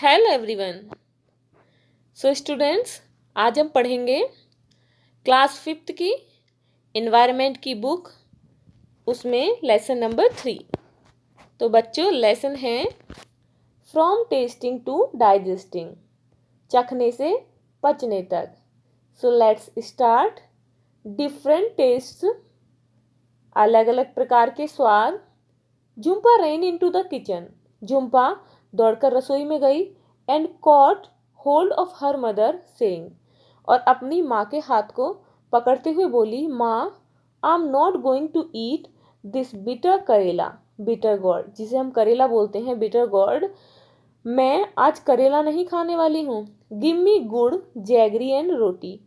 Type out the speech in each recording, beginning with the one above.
Hello everyone. So students, आज हम पढ़ेंगे क्लास 5th की इन्वायरमेंट की बुक, उसमें लेसन नंबर 3। तो बच्चों, लेसन है फ्रॉम टेस्टिंग टू डाइजेस्टिंग, चखने से पचने तक। So let's start. Different tests, अलग अलग प्रकार के स्वाद। Jhumpa rain into the kitchen, Jhumpa दौड़कर रसोई में गई। And cot hold of her mother saying, और अपनी माँ के हाथ को पकड़ते हुए बोली, माँ, I am not going to eat this bitter karela. Bitter gourd, जिसे हम करेला बोलते हैं, बिटर गॉड, मैं आज करेला नहीं खाने वाली हूँ। गिव मी गुड़, जैगरी एंड रोटी।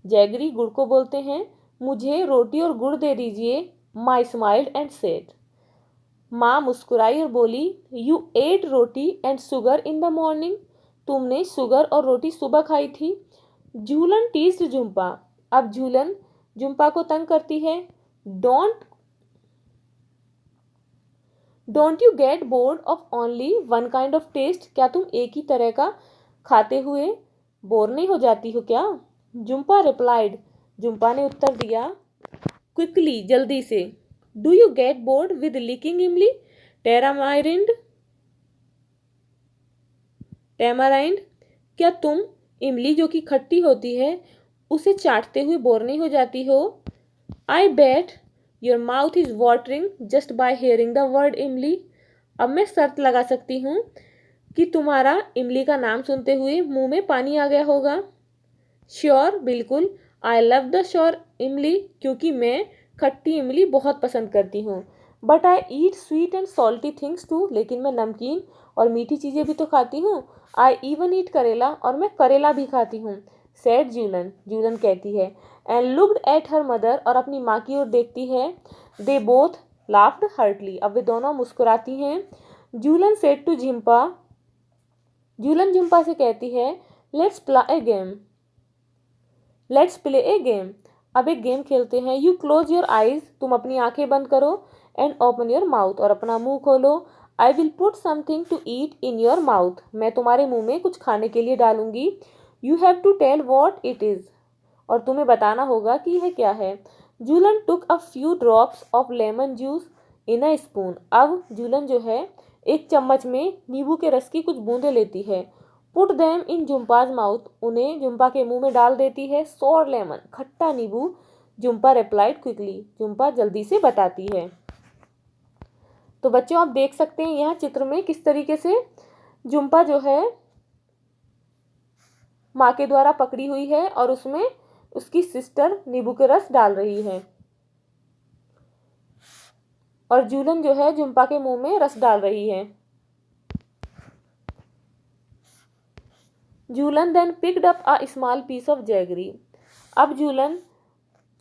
जैगरी गुड़ को बोलते हैं, मुझे रोटी और गुड़ दे दीजिए। माई स्माइल्ड एंड सेड, माँ मुस्कुराई और बोली, you ate roti and sugar in the morning, तुमने शुगर और रोटी सुबह खाई थी। झूलन टीज्ड झुम्पा, अब झूलन झुम्पा को तंग करती है। Don't don't you get bored of only one kind of taste, क्या तुम एक ही तरह का खाते हुए बोर नहीं हो जाती हो क्या? झुम्पा रिप्लाइड, झुम्पा ने उत्तर दिया, क्विकली, जल्दी से। Do you get bored with licking imli, tamarind टेमाराइंड, क्या तुम इमली जो कि खट्टी होती है उसे चाटते हुए बोर नहीं हो जाती हो? I bet your mouth is watering just by hearing the word imli, अब मैं शर्त लगा सकती हूँ कि तुम्हारा इमली का नाम सुनते हुए मुंह में पानी आ गया होगा। श्योर, बिल्कुल। आई लव द श्योर इमली, क्योंकि मैं खट्टी इमली बहुत पसंद करती हूँ। But I eat sweet and salty things too, लेकिन मैं नमकीन और मीठी चीज़ें भी तो खाती हूँ। आई इवन ईट करेला, और मैं करेला भी खाती हूँ। सैड जूलन, जूलन कहती है। And looked at her mother, और अपनी माँ की ओर देखती है। दे बोथ लाफ्ड हर्टली, अब वे दोनों मुस्कुराती हैं। जूलन सेड टू झिम्पा, जूलन झुम्पा से कहती है, लेट्स प्ले ए गेम, अब एक गेम खेलते हैं। यू क्लोज योर आईज, तुम अपनी आंखें बंद करो। एंड ओपन योर माउथ, और अपना मुंह खोलो। I will put something to eat in your mouth, मैं तुम्हारे मुंह में कुछ खाने के लिए डालूंगी। You have to tell what it is, और तुम्हें बताना होगा कि यह क्या है। Julan took a few drops of lemon juice in a spoon, अब जूलन जो है एक चम्मच में नींबू के रस की कुछ बूंदें लेती है। पुट देम इन झुम्पाज माउथ, उन्हें झुम्पा के मुंह में डाल देती है। सोर लेमन, खट्टा नींबू। झुम्पा रिप्लाइड क्विकली, झुम्पा जल्दी से बताती है। तो बच्चों, आप देख सकते हैं यहाँ चित्र में किस तरीके से झुम्पा जो है माँ के द्वारा पकड़ी हुई है और उसमें उसकी सिस्टर नींबू के रस डाल रही है, और जूलन जो है झुम्पा के मुंह में रस डाल रही है। Julan then picked up a small piece of jaggery, अब जूलन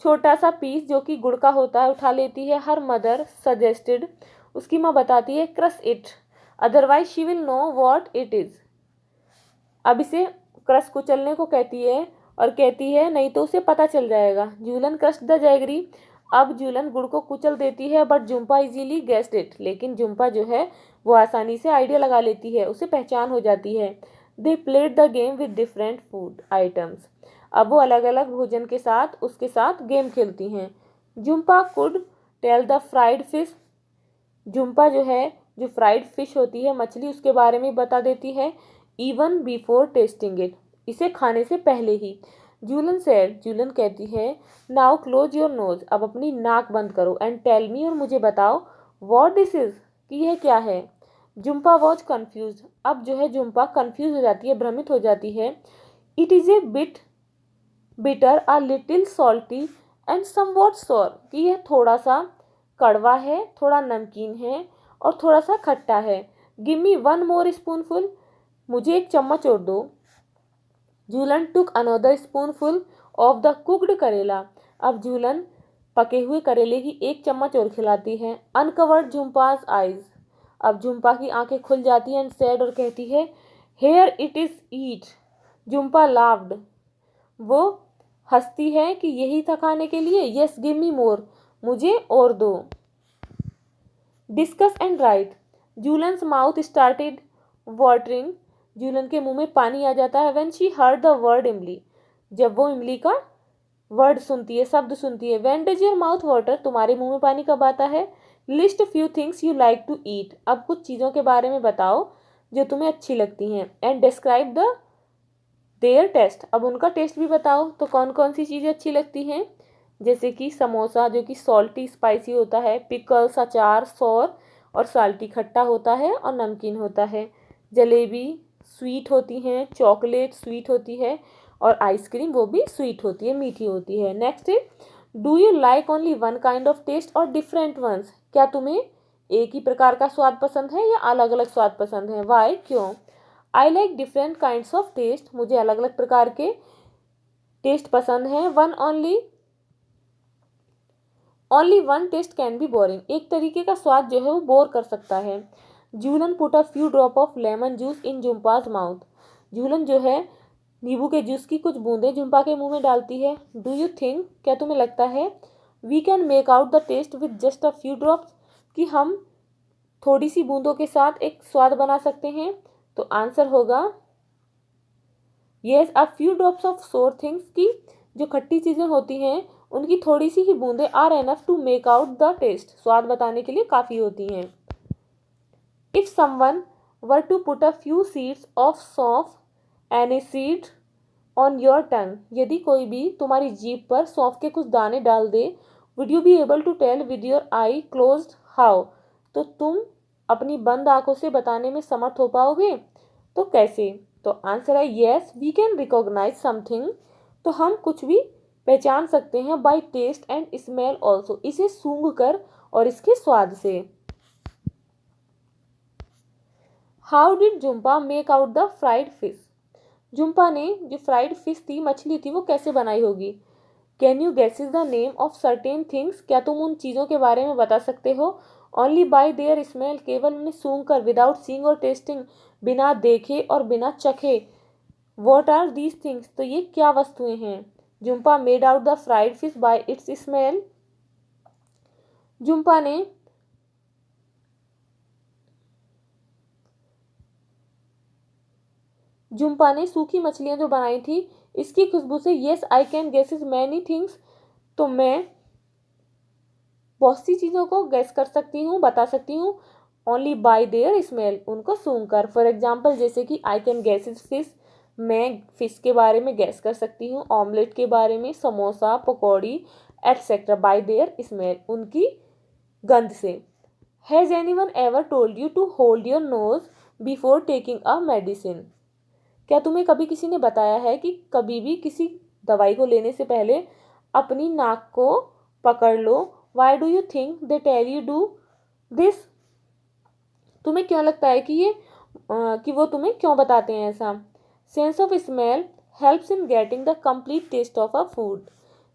छोटा सा पीस जो कि गुड़ का होता है उठा लेती है। हर मदर सजेस्टेड, उसकी माँ बताती है, crush it, otherwise she will know what it is, अब इसे क्रश कुचलने को कहती है, और कहती है नहीं तो उसे पता चल जाएगा। जूलन क्रश द जैगरी, अब जूलन गुड़ को कुचल देती है। But Jhumpa easily guessed it, लेकिन झुम्पा जो है वो आसानी से आइडिया लगा लेती है, उसे पहचान हो जाती है। They played the game with different food items, अब वो अलग अलग भोजन के साथ उसके साथ गेम खेलती हैं। Jhumpa could tell the fried fish, Jhumpa जो है जो फ्राइड फिश होती है, मछली, उसके बारे में बता देती है। इवन बिफोर टेस्टिंग इट, इसे खाने से पहले ही। जूलन सेड, जूलन कहती है, नाउ क्लोज योर नोज, अब अपनी नाक बंद करो। एंड टेल मी, और मुझे बताओ, व्हाट दिस इज, कि यह क्या है। झुम्पा वॉज कन्फ्यूज, अब जो है झुम्पा कन्फ्यूज हो जाती है, भ्रमित हो जाती है। It is a bit bitter, a little salty and somewhat सोर, कि यह थोड़ा सा कड़वा है, थोड़ा नमकीन है और थोड़ा सा खट्टा है। Give me one more spoonful, मुझे एक चम्मच और दो। Jhulan took another spoonful of the cooked करेला, अब जूलन पके हुए करेले की एक चम्मच और खिलाती है। अनकवर्ड झुम्पाज आइज, अब झुम्पा की आंखें खुल जाती हैं। एंड सैड, और कहती है, here it is eat. Jhumpa laughed, वो हंसती है कि यही था खाने के लिए। यस गिव मी मोर, मुझे और दो। Discuss and write, Julan's mouth started watering, Julan के मुंह में पानी आ जाता है when she heard the word imli, जब वो इमली का वर्ड सुनती है, शब्द सुनती है। When does your mouth water, तुम्हारे मुंह में पानी कब आता है। List few things you like to eat, अब कुछ चीज़ों के बारे में बताओ जो तुम्हें अच्छी लगती हैं। And describe the their taste, अब उनका टेस्ट भी बताओ। तो कौन कौन सी चीज़ें अच्छी लगती हैं, जैसे कि समोसा जो कि सॉल्टी स्पाइसी होता है, पिकल्स अचार सौर और साल्टी खट्टा होता है और नमकीन होता है, जलेबी स्वीट होती हैं, चॉकलेट स्वीट होती है और आइसक्रीम वो भी स्वीट होती है, मीठी होती है। नेक्स्ट है, do you like only one kind of taste और डिफरेंट वंस, क्या तुम्हें एक ही प्रकार का स्वाद पसंद है या अलग अलग स्वाद पसंद है। वाई, क्यों। I like different kinds of taste, मुझे अलग अलग प्रकार के टेस्ट पसंद हैं। Only one taste can be boring, एक तरीके का स्वाद जो है वो बोर कर सकता है। Julan put a few drop of lemon juice in Jumpa's mouth, Julan जो है नींबू के जूस की कुछ बूंदें जुम्पा के मुंह में डालती है। डू यू थिंक, क्या तुम्हें लगता है, we can make out the taste with just a few drops, कि हम थोड़ी सी बूंदों के साथ एक स्वाद बना सकते हैं। तो आंसर होगा yes, a few drops of सोर थिंग्स, की जो खट्टी चीज़ें होती हैं उनकी थोड़ी सी ही बूंदें are enough to make out the taste, स्वाद बताने के लिए काफ़ी होती हैं। If someone were to put a few seeds of saunf any seed on your tongue, यदि कोई भी तुम्हारी जीभ पर सौंफ के कुछ दाने डाल दे, would you be able to tell with your eye closed how, तो तुम अपनी बंद आंखों से बताने में समर्थ हो पाओगे। तो कैसे। तो आंसर है yes, we can recognize something, तो हम कुछ भी पहचान सकते हैं by taste and smell also, इसे सूंघ कर और इसके स्वाद से। How did Jumpa make out the fried fish, Jumpa ने जो फ्राइड फिश थी, मछली थी, वो कैसे बनाई होगी। Can you guesses the name of certain things, क्या तुम उन चीज़ों के बारे में बता सकते हो। ओनली बाय देयर स्मेल, केवल उन्हें सूंघ कर, विदाउट सीइंग और टेस्टिंग, बिना देखे और बिना चखे। वॉट आर दीज थिंग्स, तो ये क्या वस्तुएं हैं। Jhumpa made out the fried fish bye it's smell, Jhumpa ने सूखी मछलियां जो बनाई थी इसकी खुशबू से, yes I can guesses many things, तो मैं बहुत सी चीज़ों को गैस कर सकती हूँ, बता सकती हूँ। ओनली बाय देयर स्मेल, उनको सूंघ कर। फॉर एग्जाम्पल, जैसे कि आई कैन गेसेस फिश, मैं फिश के बारे में गैस कर सकती हूँ, ऑमलेट के बारे में, samosa, pakodi etcetera, by their smell, उनकी गंध से। Has anyone ever told you to hold your nose before taking a medicine, क्या तुम्हें कभी किसी ने बताया है कि कभी भी किसी दवाई को लेने से पहले अपनी नाक को पकड़ लो। Why do you think they tell you do this, तुम्हें क्यों लगता है कि वो तुम्हें क्यों बताते हैं ऐसा। Sense of smell helps in getting the complete taste of a food,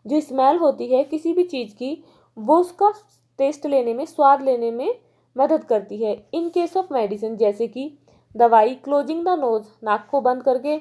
जो स्मेल होती है किसी भी चीज़ की, वो उसका टेस्ट लेने में, स्वाद लेने में मदद करती है। इन केस ऑफ मेडिसिन, जैसे कि दवाई, क्लोजिंग द नोज, नाक को बंद करके,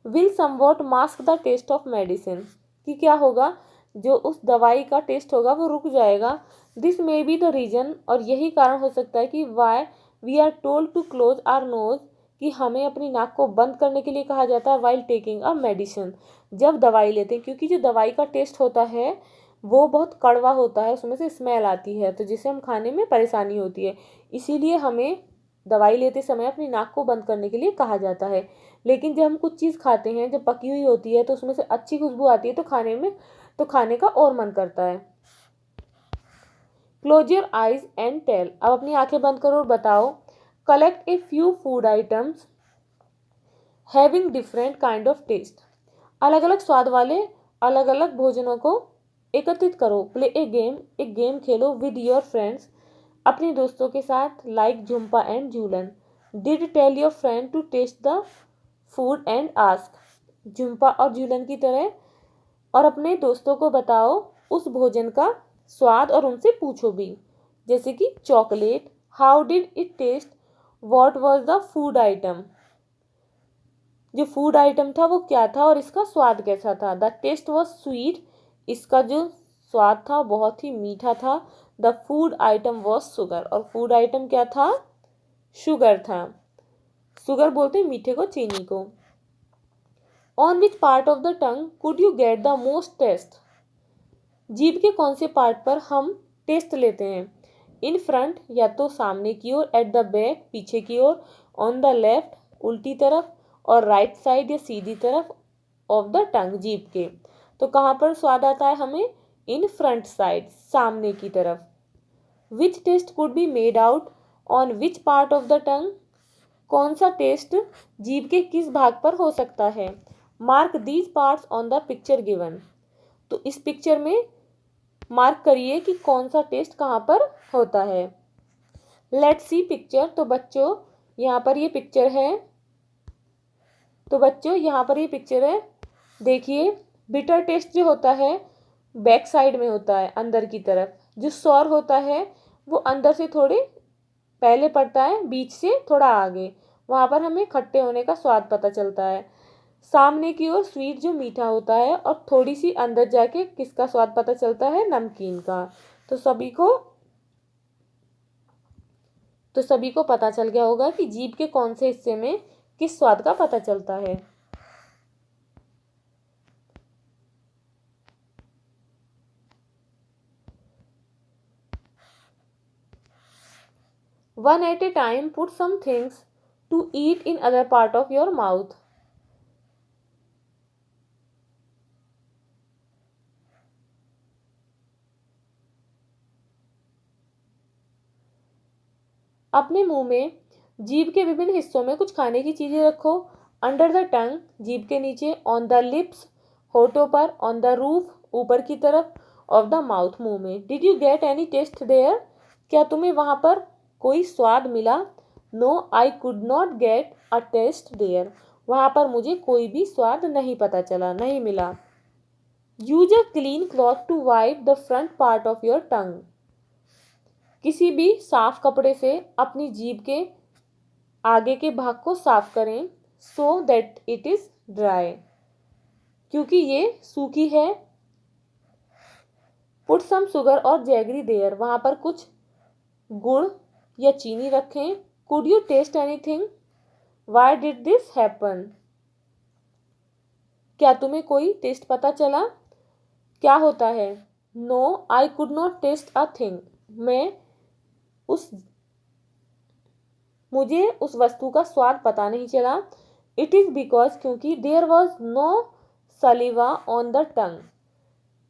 will somewhat mask the taste of medicine, कि क्या होगा, जो उस दवाई का टेस्ट होगा वो रुक जाएगा। This may be the reason, और यही कारण हो सकता है कि why we are told to close our nose, कि हमें अपनी नाक को बंद करने के लिए कहा जाता है वाइल टेकिंग अ मेडिसिन, जब दवाई लेते हैं, क्योंकि जो दवाई का टेस्ट होता है वो बहुत कड़वा होता है, उसमें से स्मेल आती है, तो जिसे हम खाने में परेशानी होती है, इसीलिए हमें दवाई लेते समय अपनी नाक को बंद करने के लिए कहा जाता है। लेकिन जब हम कुछ चीज़ खाते हैं, जब पकी हुई होती है तो उसमें से अच्छी खुशबू आती है, तो खाने का और मन करता है। Close your eyes and tell, अब अपनी आंखें बंद करो और बताओ। Collect a few food items having different kind of taste, अलग अलग स्वाद वाले अलग अलग भोजनों को एकत्रित करो। प्ले ए गेम, एक गेम खेलो विद योर फ्रेंड्स, अपने दोस्तों के साथ, like Jhumpa and Julan. Did tell your friend to taste the food and ask, Jhumpa और जूलन की तरह, और अपने दोस्तों को बताओ उस भोजन का स्वाद और उनसे पूछो भी। जैसे कि chocolate, how did it taste, what was the food item, जो फूड आइटम था वो क्या था और इसका स्वाद कैसा था। द टेस्ट वॉज स्वीट, इसका जो स्वाद था बहुत ही मीठा था। The food item was sugar, और फूड आइटम क्या था, शुगर था। शुगर बोलते हैं मीठे को, चीनी को। On which part of the tongue could you get the most taste? जीभ के कौन से पार्ट पर हम टेस्ट लेते हैं? इन फ्रंट या तो सामने की ओर, एट द बैक पीछे की ओर, ऑन द लेफ्ट उल्टी तरफ, और राइट साइड या सीधी तरफ ऑफ द टंग जीभ के। तो कहाँ पर स्वाद आता है हमें? इन फ्रंट साइड, सामने की तरफ। Which taste could be made out on which part of the tongue? कौन सा टेस्ट जीभ के किस भाग पर हो सकता है? Mark these parts on the picture given. तो इस पिक्चर में मार्क करिए कि कौन सा टेस्ट कहाँ पर होता है। Let's see picture. तो बच्चों यहाँ पर ये पिक्चर है। देखिए, बिटर टेस्ट जो होता है बैक साइड में होता है, अंदर की तरफ। जो सॉर होता है वो अंदर से थोड़े पहले पड़ता है, बीच से थोड़ा आगे। वहाँ पर हमें खट्टे होने का स्वाद पता चलता है। सामने की ओर स्वीट जो मीठा होता है, और थोड़ी सी अंदर जाके किसका स्वाद पता चलता है? नमकीन का। तो सभी को पता चल गया होगा कि जीभ के कौन से हिस्से में किस स्वाद का पता चलता है। One at a time, put some things to eat in other part of your mouth. अपने मुंह में जीभ के विभिन्न हिस्सों में कुछ खाने की चीजें रखो। अंडर द टंग, जीभ के नीचे। ऑन द लिप्स, होठों पर। ऑन द रूफ, ऊपर की तरफ। ऑफ द माउथ, मुंह में। Did you get any taste there? क्या तुम्हें वहां पर कोई स्वाद मिला? No, I could not get a taste there. वहां पर मुझे कोई भी स्वाद नहीं पता चला, नहीं मिला। Use a clean cloth to wipe the front part of your tongue. किसी भी साफ कपड़े से अपनी जीभ के आगे के भाग को साफ करें, so that it is dry, क्योंकि ये सूखी है। पुट सम शुगर और जैगरी देयर। वहां पर कुछ गुड़ या चीनी रखें। Could you taste anything? Why did this happen? क्या तुम्हें कोई टेस्ट पता चला? क्या होता है? No, I could not taste a thing. मुझे उस वस्तु का स्वाद पता नहीं चला। इट इज बिकॉज, क्योंकि there was no saliva on the tongue.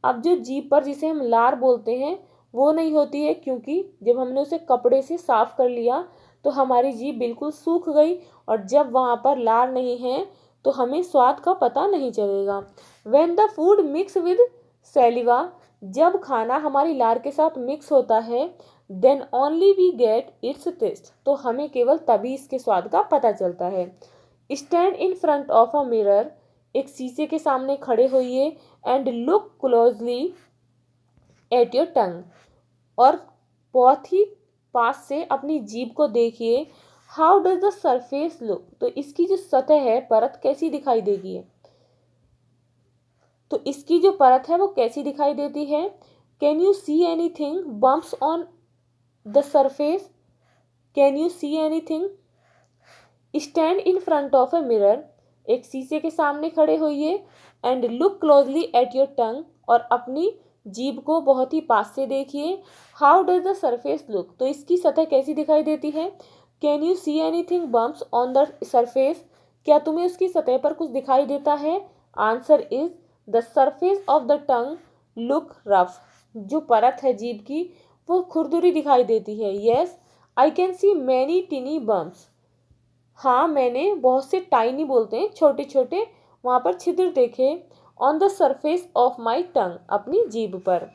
अब जो जीभ पर जिसे हम लार बोलते हैं वो नहीं होती है, क्योंकि जब हमने उसे कपड़े से साफ कर लिया तो हमारी जीभ बिल्कुल सूख गई, और जब वहाँ पर लार नहीं है तो हमें स्वाद का पता नहीं चलेगा। When the food mix with saliva, जब खाना हमारी लार के साथ मिक्स होता है, then only we get its taste, तो हमें केवल तभी इसके स्वाद का पता चलता है। Stand in front of a mirror, एक शीशे के सामने खड़े होइए। And look closely at your tongue, और बहुत ही पास से अपनी जीभ को देखिए। How does the surface look? तो इसकी जो सतह है, परत कैसी दिखाई देगी? तो इसकी जो परत है वो कैसी दिखाई देती है? Can you see anything bumps on the surface? Can you see anything? Stand in front of a mirror, एक शीशे के सामने खड़े होइए। And look closely at your tongue, और अपनी जीभ को बहुत ही पास से देखिए। How does the surface look? तो इसकी सतह कैसी दिखाई देती है? Can you see anything bumps on the surface? क्या तुम्हें उसकी सतह पर कुछ दिखाई देता है? Answer is the surface of the tongue look rough. जो परत है जीभ की वो खुरदुरी दिखाई देती है। Yes, I can see many टिनी bumps. हाँ, मैंने बहुत से टाइनी बोलते हैं छोटे छोटे, वहाँ पर छिद्र देखे। On the surface of my tongue, अपनी जीभ पर।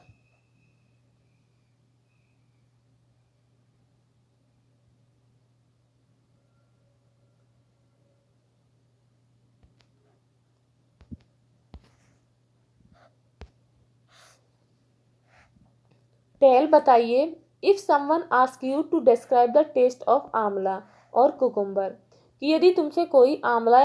टेल बताइए, if someone ask you to describe the taste of amla और कुकुम्बर, कि यदि तुमसे कोई आंवला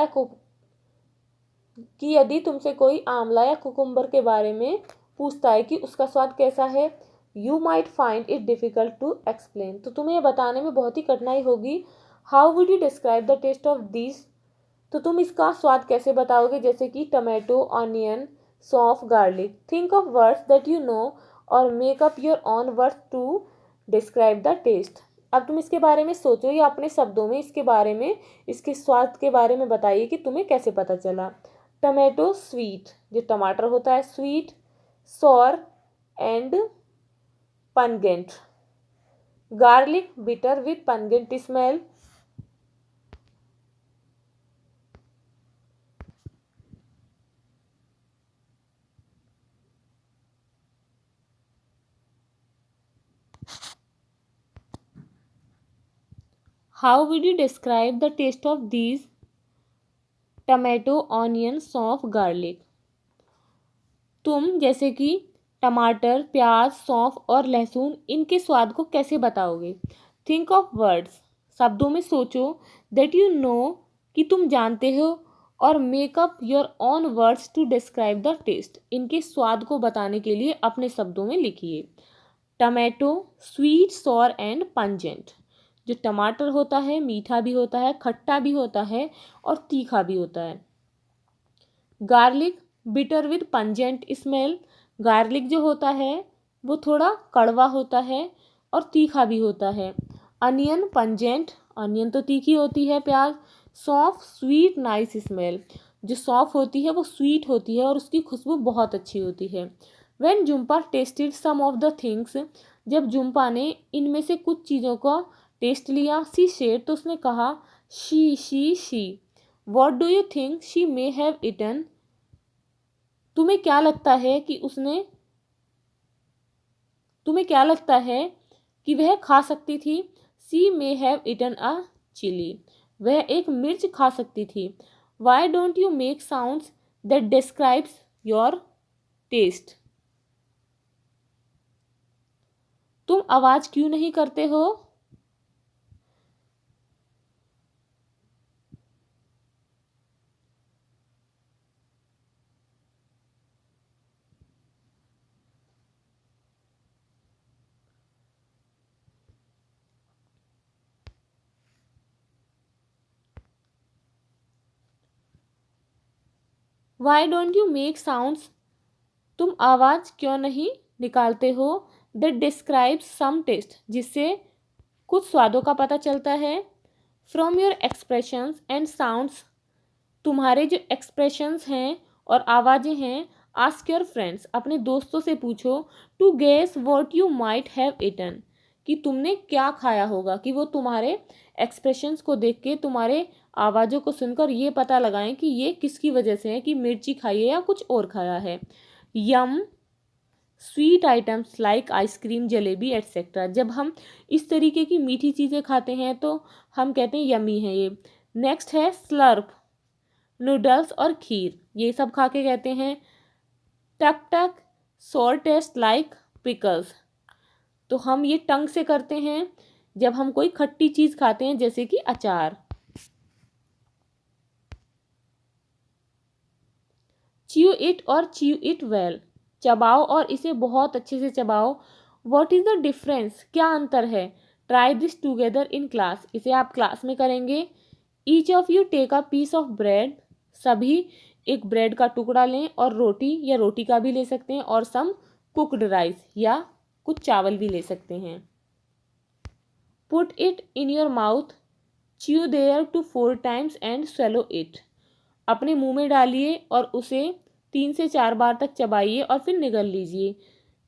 या कुकुम्बर के बारे में पूछता है कि उसका स्वाद कैसा है, you might find it difficult to explain, तो तुम्हें यह बताने में बहुत ही कठिनाई होगी। How would you describe the taste of this? तो तुम इसका स्वाद कैसे बताओगे? जैसे कि tomato, onion, saunf, garlic. Think of words that you know और make up your own words to describe the taste. अब तुम इसके बारे में सोचो या अपने शब्दों में इसके बारे में, इसके स्वाद के बारे में बताइए कि तुम्हें कैसे पता चला। टमाटो स्वीट, जो टमाटर होता है sweet, sour and pungent. Garlic bitter with pungent smell. How would you describe the taste of these? Tomato, onion, saunf, garlic. तुम जैसे कि टमाटर, प्याज, सौंफ और लहसुन, इनके स्वाद को कैसे बताओगे? थिंक ऑफ वर्ड्स, शब्दों में सोचो, दैट यू नो, कि तुम जानते हो, और make up your own words to describe the taste, इनके स्वाद को बताने के लिए अपने शब्दों में लिखिए। Tomato sweet, sour and pungent. जो टमाटर होता है मीठा भी होता है, खट्टा भी होता है और तीखा भी होता है। Garlic bitter with pungent smell. Garlic जो होता है वो थोड़ा कड़वा होता है और तीखा भी होता है। अनियन पंजेंट, अनियन तो तीखी होती है, प्याज। सौंफ स्वीट नाइस स्मेल, जो सौंफ होती है वो स्वीट होती है और उसकी खुशबू बहुत अच्छी होती है। When Jumpa tasted some of the things, जब जुम्पा ने इनमें से कुछ चीज़ों का टेस्ट लिया, सी शेड, तो उसने कहा she. What do you think she may have eaten? तुम्हें क्या लगता है कि उसने, तुम्हें क्या लगता है कि वह खा सकती थी? She may have eaten a chilli, वह एक मिर्च खा सकती थी। Why don't you make sounds that describes your taste? तुम आवाज क्यों नहीं करते हो? Why don't you make sounds, तुम आवाज़ क्यों नहीं निकालते हो? दैट डिस्क्राइब्स सम टेस्ट, जिससे कुछ स्वादों का पता चलता है। From your expressions and sounds, तुम्हारे जो एक्सप्रेशंस हैं और आवाज़ें हैं, आस्क योर फ्रेंड्स, अपने दोस्तों से पूछो, to guess what you might have eaten, कि तुमने क्या खाया होगा, कि वो तुम्हारे एक्सप्रेशंस को देख के, तुम्हारे आवाज़ों को सुनकर ये पता लगाएं कि ये किसकी वजह से है, कि मिर्ची खाई है या कुछ और खाया है। Yum sweet items like ice cream, jalebi etcetera. जब हम इस तरीके की मीठी चीज़ें खाते हैं तो हम कहते हैं यमी है ये। नेक्स्ट है स्लर्प, नूडल्स और खीर, ये सब खा के कहते हैं टक टक सोर टेस्ट लाइक पिकल्स। तो हम ये टंग से करते हैं जब हम कोई खट्टी चीज़ खाते हैं, जैसे कि अचार। च्यू इट और च्यू इट वेल, चबाओ और इसे बहुत अच्छे से चबाओ। व्हाट इज़ द डिफरेंस, क्या अंतर है? Try this together in class, इसे आप क्लास में करेंगे। Each of you take a piece of bread, सभी एक ब्रेड का टुकड़ा लें, और रोटी या रोटी का भी ले सकते हैं, और सम कुकड राइस या कुछ चावल भी ले सकते हैं। Put it in your mouth, chew there to 4 times and swallow it, अपने मुंह में डालिए और उसे 3 से 4 बार तक चबाइए और फिर निगल लीजिए।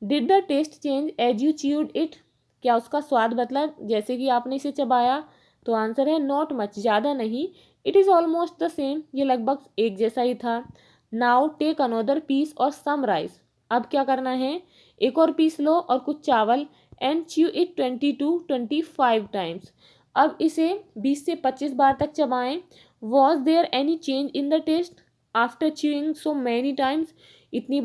Did the taste change as you chewed it, क्या उसका स्वाद बदला जैसे कि आपने इसे चबाया? तो आंसर है नॉट मच, ज़्यादा नहीं। It is almost the same, ये लगभग एक जैसा ही था। नाउ टेक अनदर पीस और सम राइस, अब क्या करना है, एक और पीस लो और कुछ चावल, and chew it 20 to 25 times, अब इसे 20 से 25 बार तक चबाएं। Was there any change in the taste after chewing so many times, इतनी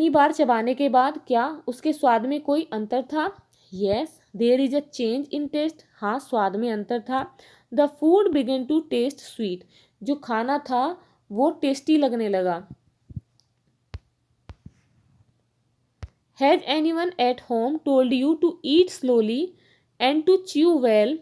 बार चबाने के बाद क्या उसके स्वाद में कोई अंतर था? Yes there is a change in taste, हाँ स्वाद में अंतर था। The food began to taste sweet, जो खाना था वो टेस्टी लगने लगा। Has anyone at home told you to eat slowly, and to chew well,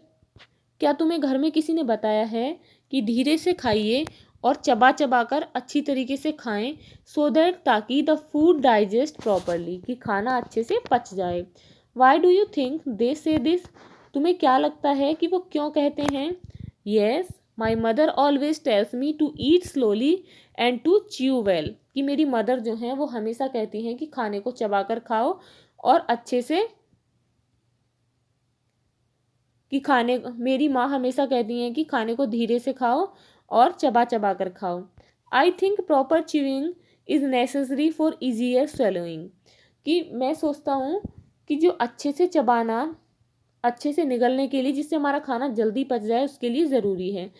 क्या तुम्हें घर में किसी ने बताया है कि धीरे से खाइए और चबा चबा कर अच्छी तरीके से खाएं, सो दैट ताकि द फूड डाइजेस्ट प्रॉपरली, कि खाना अच्छे से पच जाए। वाई डू यू थिंक दे से दिस, तुम्हें क्या लगता है कि वो क्यों कहते हैं? Yes, my mother always tells me to eat slowly and to chew well, कि मेरी मदर जो हैं वो हमेशा कहती हैं कि खाने को चबा कर खाओ और अच्छे से, कि खाने, मेरी माँ हमेशा कहती हैं कि खाने को धीरे से खाओ और चबा चबा कर खाओ। I think proper chewing is necessary for easier swallowing, कि मैं सोचता हूँ कि जो अच्छे से चबाना, अच्छे से निगलने के लिए, जिससे हमारा खाना जल्दी पच जाए, उसके लिए ज़रूरी है।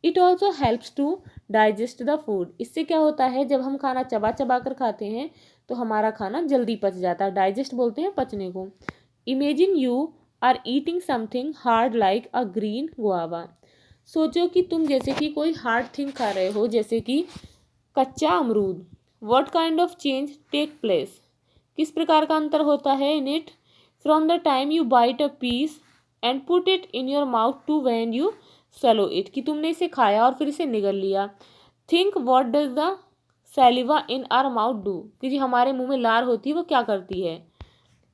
It also helps to digest the food, इससे क्या होता है जब हम खाना चबा चबा कर खाते हैं तो हमारा खाना जल्दी पच जाता है। डाइजेस्ट बोलते हैं पचने को। Imagine you are eating something hard like a green guava, सोचो कि तुम जैसे कि कोई हार्ड थिंग खा रहे हो, जैसे कि कच्चा अमरूद। What kind of change take place, किस प्रकार का अंतर होता है in it, from the time you bite a piece and put it in your mouth to when you swallow it, कि तुमने इसे खाया और फिर इसे निगल लिया। Think what does the saliva in our mouth do, कि जो हमारे मुंह में लार होती है वो क्या करती है।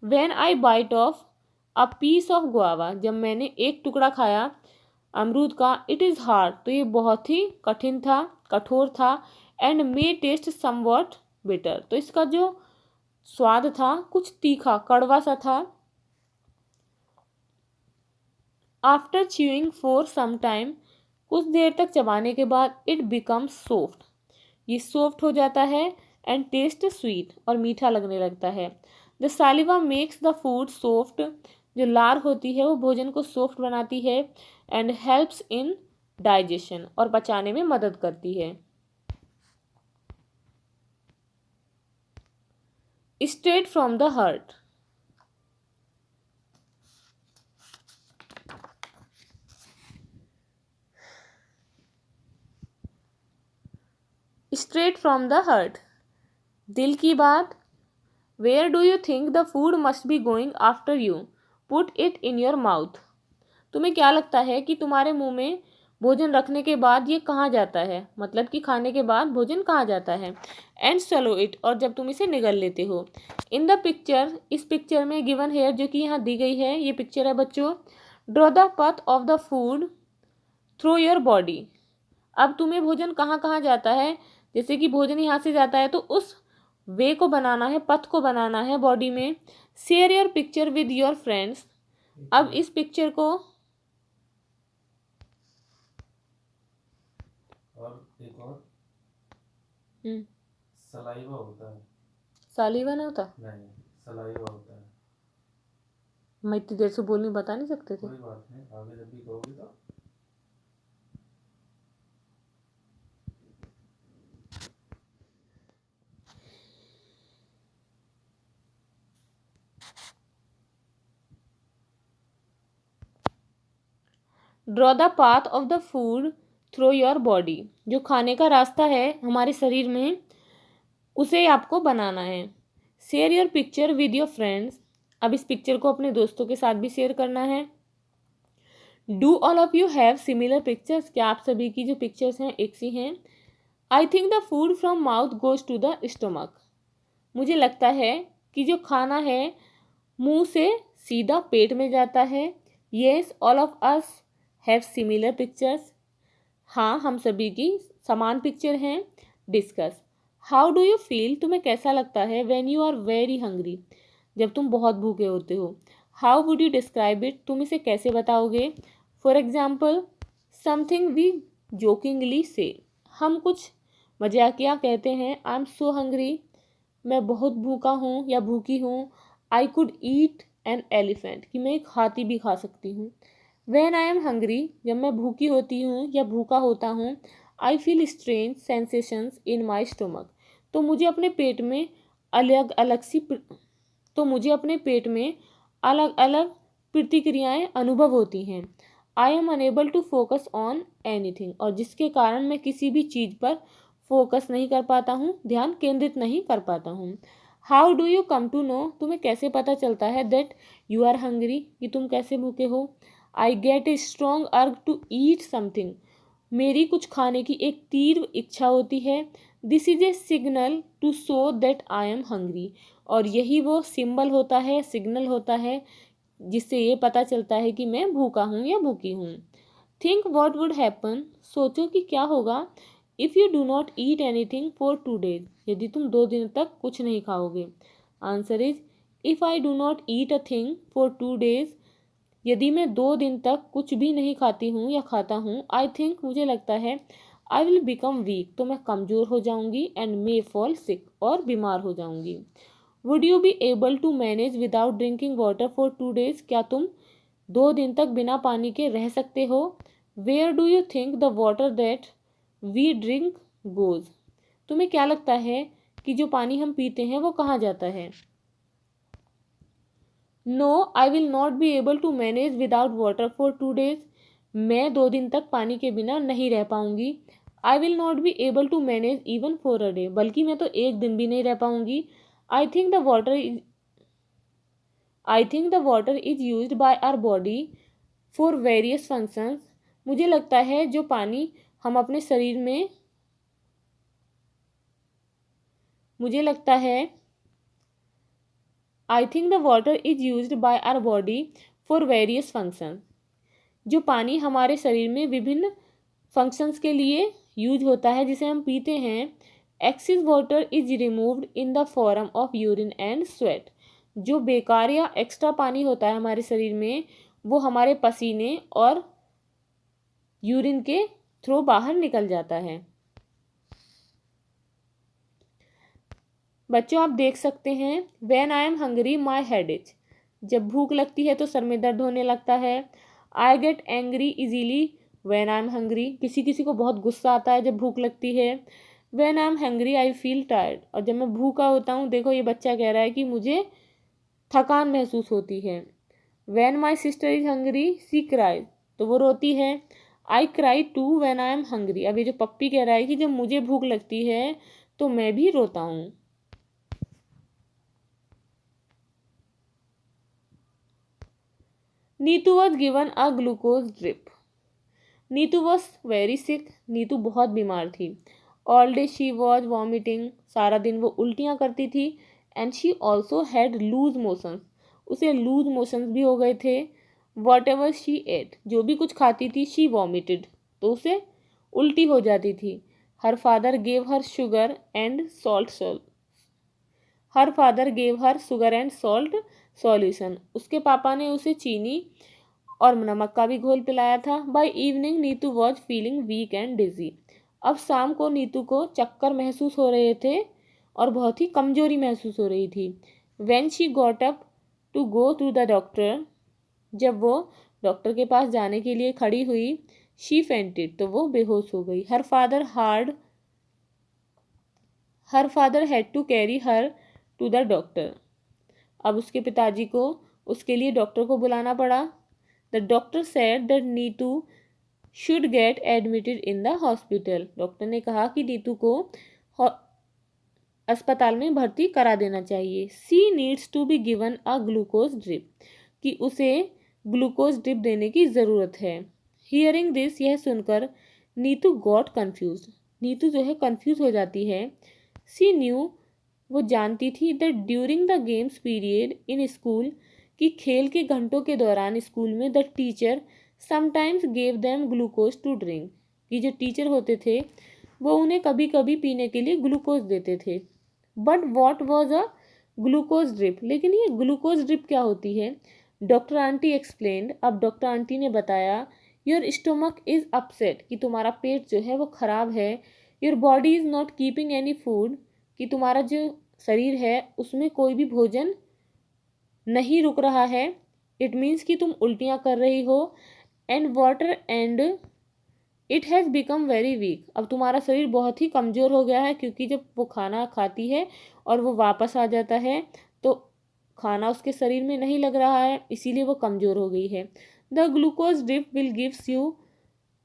When I bite off a piece of guava, जब मैंने एक टुकड़ा खाया अमरूद का, इट इज़ हार्ड, तो ये बहुत ही कठिन था, कठोर था। And may taste somewhat bitter, तो इसका जो स्वाद था कुछ तीखा कड़वा सा था। After chewing for some time, कुछ देर तक चबाने के बाद, इट बिकम्स सॉफ्ट, ये सॉफ्ट हो जाता है। एंड टेस्ट स्वीट, और मीठा लगने लगता है। The saliva makes the food soft, जो लार होती है वो भोजन को सॉफ्ट बनाती है। एंड हेल्प्स इन डाइजेशन, और पचाने में मदद करती है। Straight from the heart, straight from the heart, दिल की बात। Where do you think the food must be going after you put it in your mouth, तुम्हें क्या लगता है कि तुम्हारे मुंह में भोजन रखने के बाद ये कहाँ जाता है, मतलब कि खाने के बाद भोजन कहाँ जाता है। एंड swallow इट, और जब तुम इसे निगल लेते हो। इन द पिक्चर, इस पिक्चर में गिवन हेयर, जो कि यहाँ दी गई है, ये पिक्चर है बच्चों। Draw the path of the food through your body, अब तुम्हें भोजन कहाँ कहाँ जाता है, जैसे कि भोजन यहाँ से जाता है तो उस वे को बनाना है, पथ को बनाना है बॉडी में। Share your picture with your friends, अब इस पिक्चर को, और एक और हम्म, सलाइवा होता है। सालीवा ना होता, नहीं, सलाइवा होता है। मैं इतनी देर से बोलनी बता नहीं सकते थे। कोई बात नहीं, आगे जब भी कहोगे तो। Draw the path of the food through your body, जो खाने का रास्ता है हमारे शरीर में, उसे आपको बनाना है। Share your picture with your friends, अब इस पिक्चर को अपने दोस्तों के साथ भी शेयर करना है। Do all of you have similar pictures, क्या आप सभी की जो पिक्चर्स हैं एक सी हैं। I think the food from mouth goes to the stomach, मुझे लगता है कि जो खाना है मुंह से सीधा पेट में जाता है। Yes, all of us have similar pictures, हाँ हम सभी की समान पिक्चर हैं। Discuss, how do you feel, तुम्हें कैसा लगता है। When you are very hungry, जब तुम बहुत भूखे होते हो। How would you describe it, तुम इसे कैसे बताओगे। For example, something we jokingly say, हम कुछ मजाकिया कहते हैं। आई एम सो हंग्री, मैं बहुत भूखा हूँ या भूखी हूँ। I could eat an elephant, कि मैं एक हाथी भी खा सकती हूँ। व्हेन आई एम हंग्री, जब मैं भूखी होती हूँ या भूखा होता हूँ। I feel strange sensations in my stomach, तो मुझे अपने पेट में अलग अलग सी तो मुझे अपने पेट में अलग अलग प्रतिक्रियाएं अनुभव होती हैं। I am unable to focus on anything, और जिसके कारण मैं किसी भी चीज़ पर फोकस नहीं कर पाता हूँ, ध्यान केंद्रित नहीं कर पाता हूँ। How do you come to know, तुम्हें कैसे पता चलता है दैट यू आर हंग्री, कि तुम कैसे भूखे हो। I get a strong urge to eat something, मेरी कुछ खाने की एक तीव्र इच्छा होती है। This is a signal to show that I am hungry, और यही वो सिंबल होता है, सिग्नल होता है जिससे ये पता चलता है कि मैं भूखा हूँ या भूखी हूँ। थिंक वॉट वुड हैपन, सोचो कि क्या होगा। If you do not eat anything for 2 days, यदि तुम 2 दिन तक कुछ नहीं खाओगे। Answer is if I do not eat a thing for 2 days, यदि मैं 2 दिन तक कुछ भी नहीं खाती हूँ या खाता हूँ, आई थिंक, मुझे लगता है, आई विल बिकम वीक, तो मैं कमज़ोर हो जाऊँगी, एंड मे फॉल सिक, और बीमार हो जाऊँगी। Would you be able to manage without drinking water for 2 days, क्या तुम 2 दिन तक बिना पानी के रह सकते हो। Where do you think the water that we drink goes, तुम्हें क्या लगता है कि जो पानी हम पीते हैं वो कहाँ जाता है। No I will not be able to manage without water for 2 days, मैं 2 दिन तक पानी के बिना नहीं रह पाऊंगी। I will not be able to manage even for a day, बल्कि मैं तो एक दिन भी नहीं रह पाऊंगी। I think the water is I think the water is use by our body for various functions, मुझे लगता है जो पानी हम अपने शरीर में मुझे लगता है I think the water is use by our body for various functions, जो पानी हमारे शरीर में विभिन्न फंक्शंस के लिए यूज होता है, जिसे हम पीते हैं। Excess water is removed in the form of urine and sweat, जो बेकार या एक्स्ट्रा पानी होता है हमारे शरीर में, वो हमारे पसीने और यूरिन के थ्रू बाहर निकल जाता है। बच्चों आप देख सकते हैं, when I am hungry my head etch, जब भूख लगती है तो सर में दर्द होने लगता है। I get angry easily when I am hungry, किसी किसी को बहुत गुस्सा आता है जब भूख लगती है। When I am hungry I feel tired, और जब मैं भूखा होता हूँ, देखो ये बच्चा कह रहा है कि मुझे थकान महसूस होती है। When my sister is hungry she cries, तो वो रोती है। I cry too when I am hungry, अब ये जो पप्पी कह रहा है कि जब मुझे भूख लगती है तो मैं भी रोता हूँ। Neetu was given a glucose drip, Neetu was very sick, Neetu बहुत बीमार थी। All day she was vomiting, सारा दिन वो उल्टियाँ करती थी। And she also had loose motions, उसे लूज मोशंस भी हो गए थे। वॉट एवर शी एट, जो भी कुछ खाती थी, शी वॉमिटेड, तो उसे उल्टी हो जाती थी। Her father gave her sugar and salt her father gave her sugar and salt solution, उसके पापा ने उसे चीनी और नमक का भी घोल पिलाया था। By evening Neetu was feeling weak and dizzy, अब शाम को नीतू को चक्कर महसूस हो रहे थे और बहुत ही कमजोरी महसूस हो रही थी। When she got up to go to the doctor, जब वो डॉक्टर के पास जाने के लिए खड़ी हुई, शी फेंटेड, तो वो बेहोश हो गई। Her father had to carry her to the doctor, अब उसके पिताजी को उसके लिए डॉक्टर को बुलाना पड़ा। The doctor said that Neetu should get admitted in the hospital, doctor ने कहा कि नीतू को अस्पताल में भर्ती करा देना चाहिए। She needs to be given a glucose drip, कि उसे ग्लूकोज ड्रिप देने की ज़रूरत है। हियरिंग दिस, यह सुनकर नीतू गॉट कन्फ्यूज, नीतू जो है कन्फ्यूज हो जाती है। सी न्यू, वो जानती थी that during the games period in school, कि खेल के घंटों के दौरान स्कूल में the teacher sometimes gave them glucose to drink, कि जो टीचर होते थे वो उन्हें कभी कभी पीने के लिए ग्लूकोज देते थे। But what was a glucose drip, लेकिन ये ग्लूकोज ड्रिप क्या होती है। डॉक्टर आंटी एक्सप्लेन्ड, अब डॉक्टर आंटी ने बताया, योर स्टोमक इज़ अपसेट, कि तुम्हारा पेट जो है वो ख़राब है। Your body is not keeping any food, कि तुम्हारा जो शरीर है उसमें कोई भी भोजन नहीं रुक रहा है। इट मीन्स कि तुम उल्टियाँ कर रही हो। And water and it has become very weak, अब तुम्हारा शरीर बहुत ही कमज़ोर हो गया है, क्योंकि जब वो खाना खाती है और वो वापस आ जाता है तो खाना उसके शरीर में नहीं लग रहा है, इसीलिए वो कमज़ोर हो गई है। The glucose drip will gives you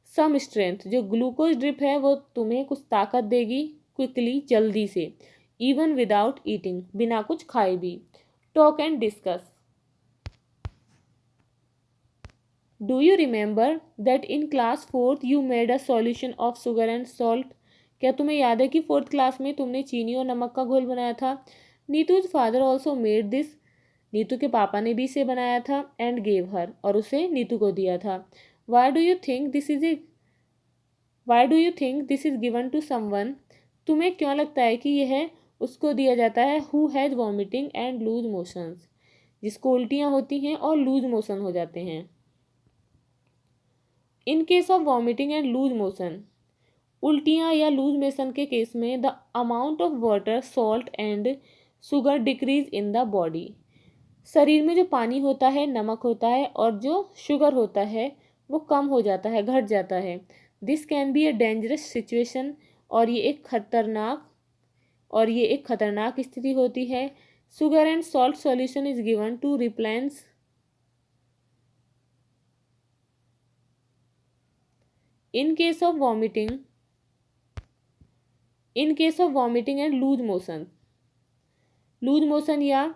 some strength, जो ग्लूकोज ड्रिप है वो तुम्हें कुछ ताकत देगी, क्विकली, जल्दी से। even without eating, बिना कुछ खाए भी. Talk and discuss. Do you remember that in class 4th you made a solution of sugar and salt? क्या तुम्हें याद है कि 4th क्लास में तुमने चीनी और नमक का घोल बनाया था? Neetu's father also made this. Neetu के पापा ने भी इसे बनाया था. एंड गेव हर, और उसे नीतू को दिया था. Why do you think this is given to someone? तुम्हें क्यों लगता है कि यह उसको दिया जाता है who has vomiting and loose motions, जिसको उल्टियाँ होती हैं और लूज मोशन हो जाते हैं. In case of vomiting and loose motion, उल्टियाँ या लूज मोशन के केस में the amount of water, salt and sugar decrease in the body. शरीर में जो पानी होता है, नमक होता है और जो शुगर होता है वो कम हो जाता है, घट जाता है. This can be a dangerous situation, और ये एक खतरनाक स्थिति होती है. Sugar and salt solution is given to replenish in case of vomiting and loose motion या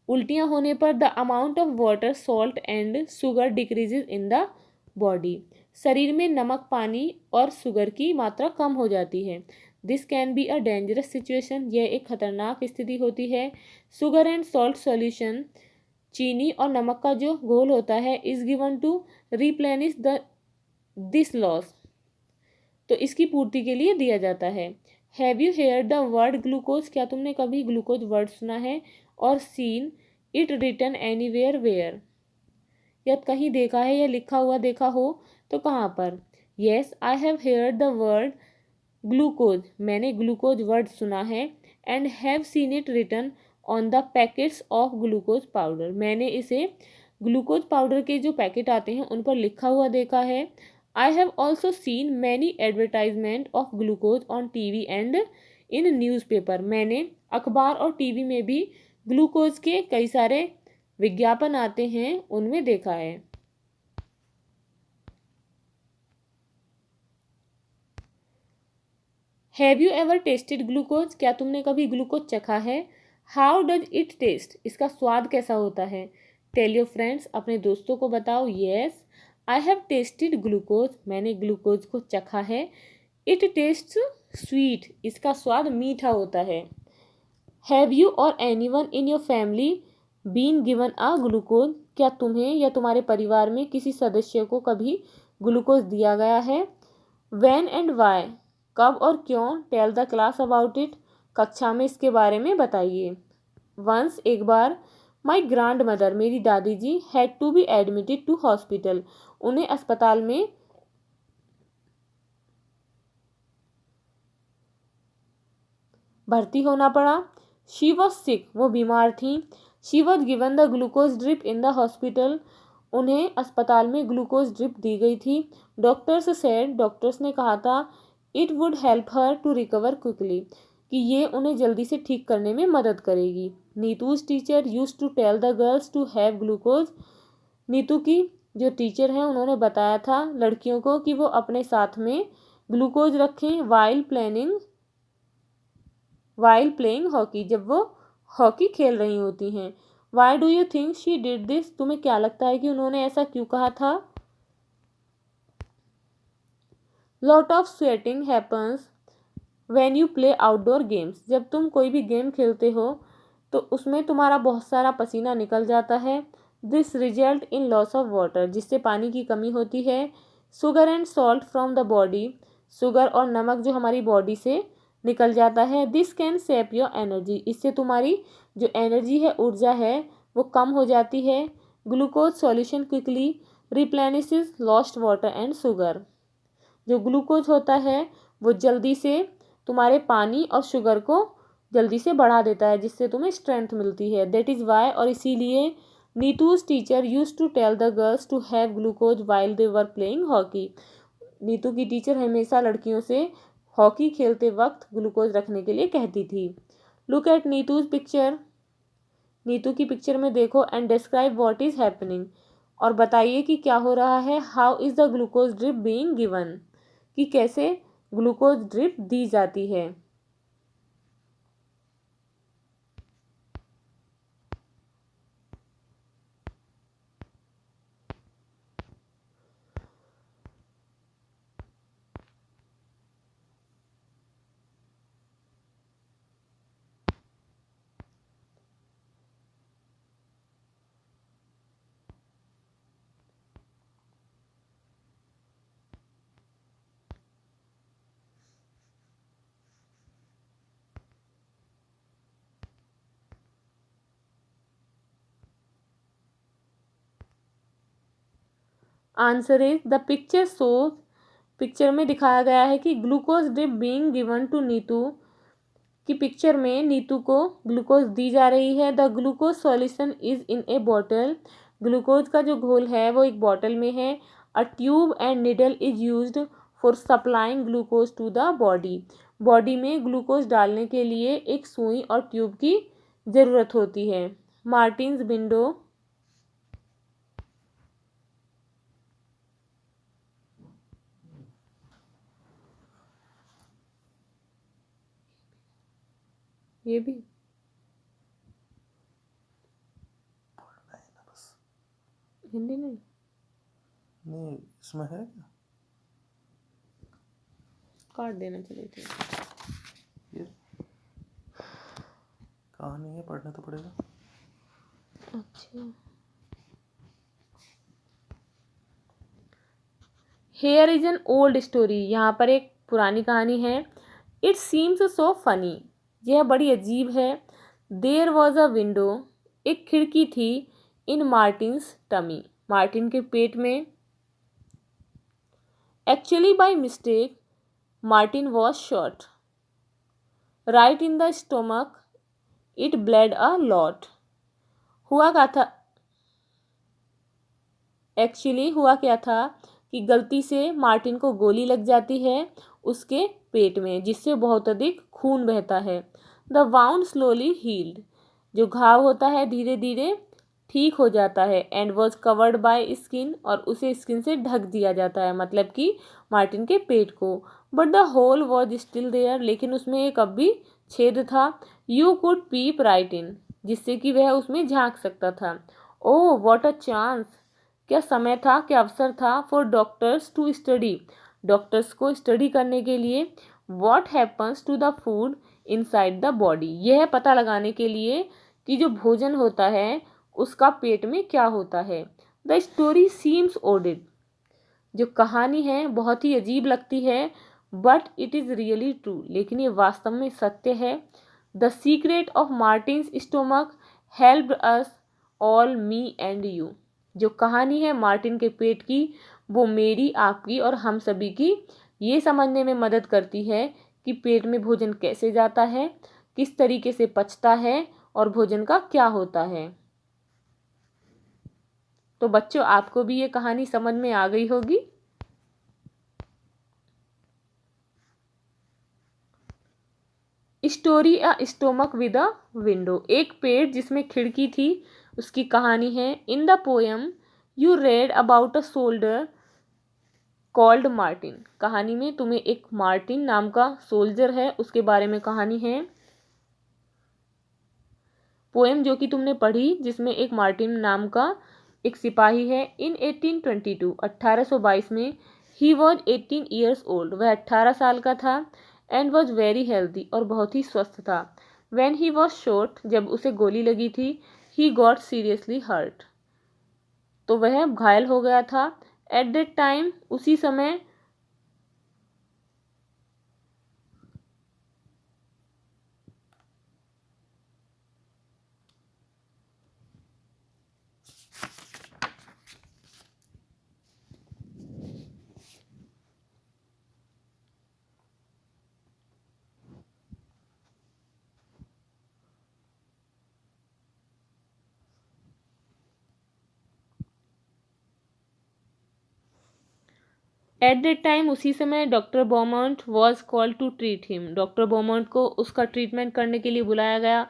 उल्टियाँ होने पर the amount of water, salt and sugar decreases in the body. शरीर में नमक, पानी और शुगर की मात्रा कम हो जाती है. This can be a dangerous situation, यह एक खतरनाक स्थिति होती है. शुगर एंड सॉल्ट सॉल्यूशन, चीनी और नमक का जो घोल होता है, is given to replenish this loss, तो इसकी पूर्ति के लिए दिया जाता है. Have you hear the word glucose? क्या तुमने कभी ग्लूकोज वर्ड सुना है? Or seen it written anywhere where, या कहीं देखा है या लिखा हुआ देखा हो तो कहाँ पर? Yes, I have hear the word glucose, मैंने ग्लूकोज वर्ड सुना है. And have seen it written on the packets of glucose powder, मैंने इसे ग्लूकोज पाउडर के जो पैकेट आते हैं उन पर लिखा हुआ देखा है. I have also seen many advertisement of glucose on TV and in newspaper. मैंने अखबार और टीवी में भी ग्लूकोज के कई सारे विज्ञापन आते हैं, उनमें देखा है. Have you ever tasted glucose? क्या तुमने कभी ग्लूकोज चखा है? How does it taste? इसका स्वाद कैसा होता है? Tell your friends, अपने दोस्तों को बताओ. Yes, I have tested glucose, मैंने ग्लूकोज को चखा है. इट टेस्ट स्वीट, इसका स्वाद मीठा होता है. Have you or anyone in your family been given a glucose? क्या तुम्हें या तुम्हारे परिवार में किसी सदस्य को कभी ग्लूकोज दिया गया है? व्हेन एंड वाई, कब और क्यों? Tell the class about it, कक्षा में इसके बारे में बताइए. वंस, एक बार, माई ग्रांड मदर, मेरी दादी जी, had to be admitted to hospital, उन्हें अस्पताल में भर्ती होना पड़ा. शी वॉज सिक, वो बीमार थी. She was given the glucose drip in the hospital, उन्हें अस्पताल में ग्लूकोज ड्रिप दी गई थी. डॉक्टर्स सेड, डॉक्टर्स ने कहा था, it would help her to recover quickly, कि ये उन्हें जल्दी से ठीक करने में मदद करेगी. Neetu's teacher use to tell the girls to have glucose, Neetu की जो टीचर हैं उन्होंने बताया था लड़कियों को कि वो अपने साथ में ग्लूकोज रखें वाइल प्लेइंग हॉकी, जब वो हॉकी खेल रही होती हैं. Why do you think she did this? तुम्हें क्या लगता है कि उन्होंने ऐसा क्यों कहा था? Lot of sweating happens when you play outdoor games, जब तुम कोई भी गेम खेलते हो तो उसमें तुम्हारा बहुत सारा पसीना निकल जाता है. This result in loss of water, जिससे पानी की कमी होती है. Sugar and salt from the body, sugar और नमक जो हमारी बॉडी से निकल जाता है. This can shape your energy, इससे तुम्हारी जो एनर्जी है, ऊर्जा है, वो कम हो जाती है. Glucose solution quickly replenishes lost water and sugar, जो ग्लूकोज होता है वो जल्दी से तुम्हारे पानी और शुगर को जल्दी से बढ़ा देता है, जिससे तुम्हें स्ट्रेंथ मिलती है. दैट इज़ वाई, और इसीलिए Neetu's teacher use to tell the girls to have glucose while they were playing hockey, Neetu की टीचर हमेशा लड़कियों से हॉकी खेलते वक्त ग्लूकोज रखने के लिए कहती थी. Look at Neetu's picture, Neetu की पिक्चर में देखो. And describe what is happening, और बताइए कि क्या हो रहा है. How is the glucose drip being given, कि कैसे ग्लूकोज ड्रिप दी जाती है. Answer is the picture shows, picture में दिखाया गया है कि glucose drip being given to Neetu, कि पिक्चर में नीतू को ग्लूकोज दी जा रही है। The glucose solution is in a bottle, glucose का जो घोल है वो एक बॉटल में है। A tube and needle is used for supplying glucose to the body, body में ग्लूकोज डालने के लिए एक सुई और ट्यूब की ज़रूरत होती है। मार्टिन्स विंडो, ये भी हिंदी नहीं, नहीं इसमें है क्या? काट देना चाहिए थे। ये कहानी है, पढ़ना तो पड़ेगा। अच्छा, here is an old story, यहाँ पर एक पुरानी कहानी है। इट सीम्स सो फनी, यह बड़ी अजीब है। देयर वॉज अ विंडो, एक खिड़की थी। इन मार्टिन्स टमी, मार्टिन के पेट में। Actually by mistake Martin was shot right in the stomach, it blood a lot. हुआ क्या था, एक्चुअली हुआ क्या था कि गलती से मार्टिन को गोली लग जाती है उसके पेट में, जिससे बहुत अधिक खून बहता है। द वाउंड स्लोली हील्ड, जो घाव होता है धीरे धीरे ठीक हो जाता है। And was covered by skin, और उसे स्किन से ढक दिया जाता है, मतलब कि मार्टिन के पेट को। But the hole was still there, लेकिन उसमें एक अब भी छेद था। You could peep right in, जिससे कि वह उसमें झांक सकता था। ओह व्हाट अ चांस, क्या समय था, क्या अवसर था। For doctors to study, doctors को स्टडी करने के लिए। What happens to the food inside the body, यह पता लगाने के लिए कि जो भोजन होता है उसका पेट में क्या होता है। द स्टोरी सीम्स ओडेड, जो कहानी है बहुत ही अजीब लगती है। But it is really true, लेकिन ये वास्तव में सत्य है। The secret of Martins stomach helped us all, me and you, जो कहानी है मार्टिन के पेट की, वो मेरी, आपकी और हम सभी की ये समझने में मदद करती है कि पेट में भोजन कैसे जाता है, किस तरीके से पचता है और भोजन का क्या होता है। तो बच्चों, आपको भी ये कहानी समझ में आ गई होगी। Story a stomach with a window, एक पेट जिसमें खिड़की थी, उसकी कहानी है। In the poem you read about a soldier called Martin, कहानी में तुम्हें एक मार्टिन नाम का सोल्जर है उसके बारे में कहानी है। पोएम जो कि तुमने पढ़ी, जिसमें एक मार्टिन नाम का एक सिपाही है। इन 1822, 1822 में, ही वॉज 18 ईयर्स ओल्ड, वह 18 साल का था। एंड वॉज वेरी हेल्दी, और बहुत ही स्वस्थ था। व्हेन ही वॉज शॉट, जब उसे गोली लगी थी। ही गॉट सीरियसली हर्ट, तो वह घायल हो गया था। एट दैट टाइम, उसी समय। एट दैट टाइम, उसी समय, doctor Beaumont was called to treat him, doctor Beaumont को उसका ट्रीटमेंट करने के लिए बुलाया गया।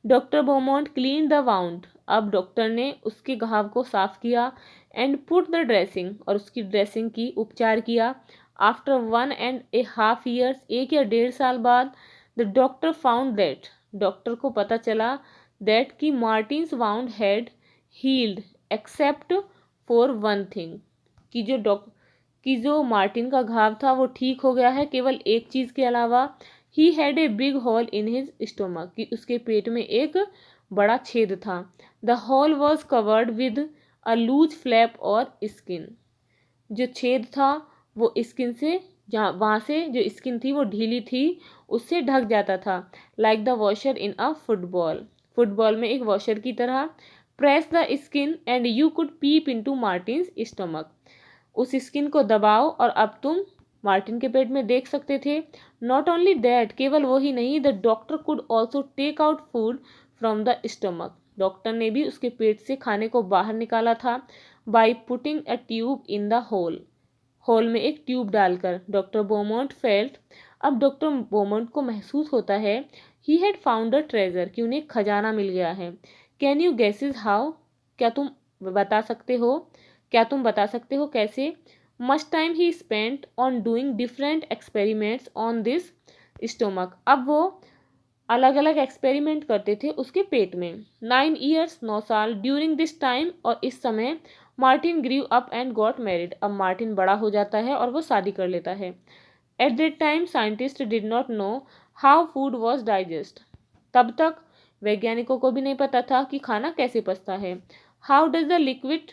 Doctor Beaumont clean the wound, अब डॉक्टर ने उसके घाव को साफ किया। एंड पुट द ड्रेसिंग, और उसकी ड्रेसिंग की, उपचार किया। आफ्टर 1.5 ईयर्स, 1 या 1.5 साल बाद, the doctor found that, doctor को पता चला दैट कि Martin's wound had healed except for one thing, कि जो मार्टिन का घाव था वो ठीक हो गया है, केवल एक चीज़ के अलावा। He had a big hole in his stomach, कि उसके पेट में एक बड़ा छेद था। The hole was covered with a loose flap of skin, जो छेद था वो स्किन से, जहाँ वहाँ से जो स्किन थी वो ढीली थी, उससे ढक जाता था। Like the washer in a football, football में एक वॉशर की तरह। Press the skin and you could peep into Martin's stomach, उस स्किन को दबाओ और अब तुम मार्टिन के पेट में देख सकते थे। नॉट ओनली दैट, केवल वही नहीं, the doctor could also take out food from the stomach. Doctor ने भी उसके पेट से खाने को बाहर निकाला था by putting a tube in the hole में एक ट्यूब डालकर। डॉक्टर बोमोंट फेल्ट, अब डॉक्टर बोमोंट को महसूस होता है, he had found a treasure, कि उन्हें खजाना मिल गया है। कैन यू गेसेस हाउ, क्या तुम बता सकते हो कैसे? Much time he spent on doing different experiments on this stomach, अब वो अलग अलग एक्सपेरिमेंट करते थे उसके पेट में। 9 ईयर्स, 9 साल, ड्यूरिंग दिस टाइम, और इस समय Martin grew up and got married, अब मार्टिन बड़ा हो जाता है और वो शादी कर लेता है। At that time scientist did not know how food was digest, तब तक वैज्ञानिकों को भी नहीं पता था कि खाना कैसे पचता है। हाउ डज द लिक्विड,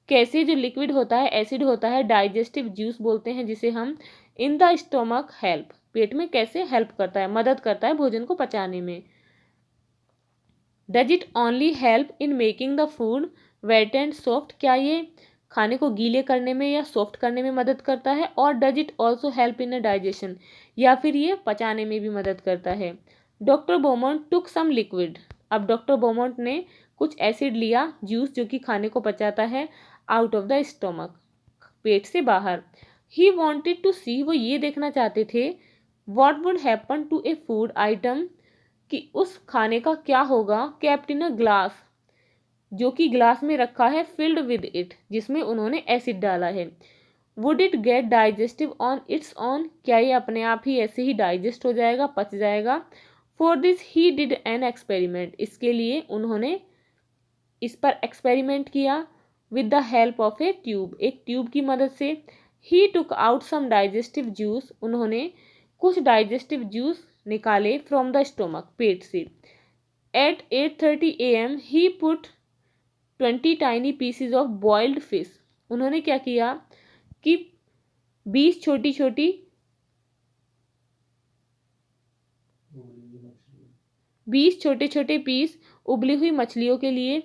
कैसे जो लिक्विड होता है, एसिड होता है, डाइजेस्टिव जूस बोलते हैं जिसे हम, इन द स्टोमक हेल्प, पेट में कैसे हेल्प करता है, मदद करता है भोजन को पचाने में। Does it only help in making the food wet and soft, क्या ये खाने को गीले करने में या सॉफ्ट करने में मदद करता है? और does it also help in a digestion, या फिर ये पचाने में भी मदद करता है? डॉक्टर बोमोंट टुक सम लिक्विड, अब डॉक्टर बोमोंट ने कुछ एसिड लिया, जूस जो कि खाने को पचाता है, आउट ऑफ द स्टोमक, पेट से बाहर। ही वॉन्टेड टू सी, वो ये देखना चाहते थे, what would happen to a food item, कि उस खाने का क्या होगा, केप्ट इन अ ग्लास, जो कि ग्लास में रखा है, फिल्ड विद इट, जिसमें उन्होंने एसिड डाला है। Would it get digestive on it's on, क्या ये अपने आप ही ऐसे ही डाइजेस्ट हो जाएगा, पच जाएगा? For this he did an experiment, इसके लिए उन्होंने इस पर एक्सपेरिमेंट किया। With the help of a tube, एक ट्यूब की मदद से। He took out some digestive juice, उन्होंने कुछ डाइजेस्टिव जूस निकाले फ्रॉम द स्टोमक, पेट से। At 8:30 AM he put 20 tiny pieces of boiled fish, उन्होंने क्या किया कि 20 छोटी छोटी 20 छोटे छोटे पीस उबली हुई मछलियों के लिए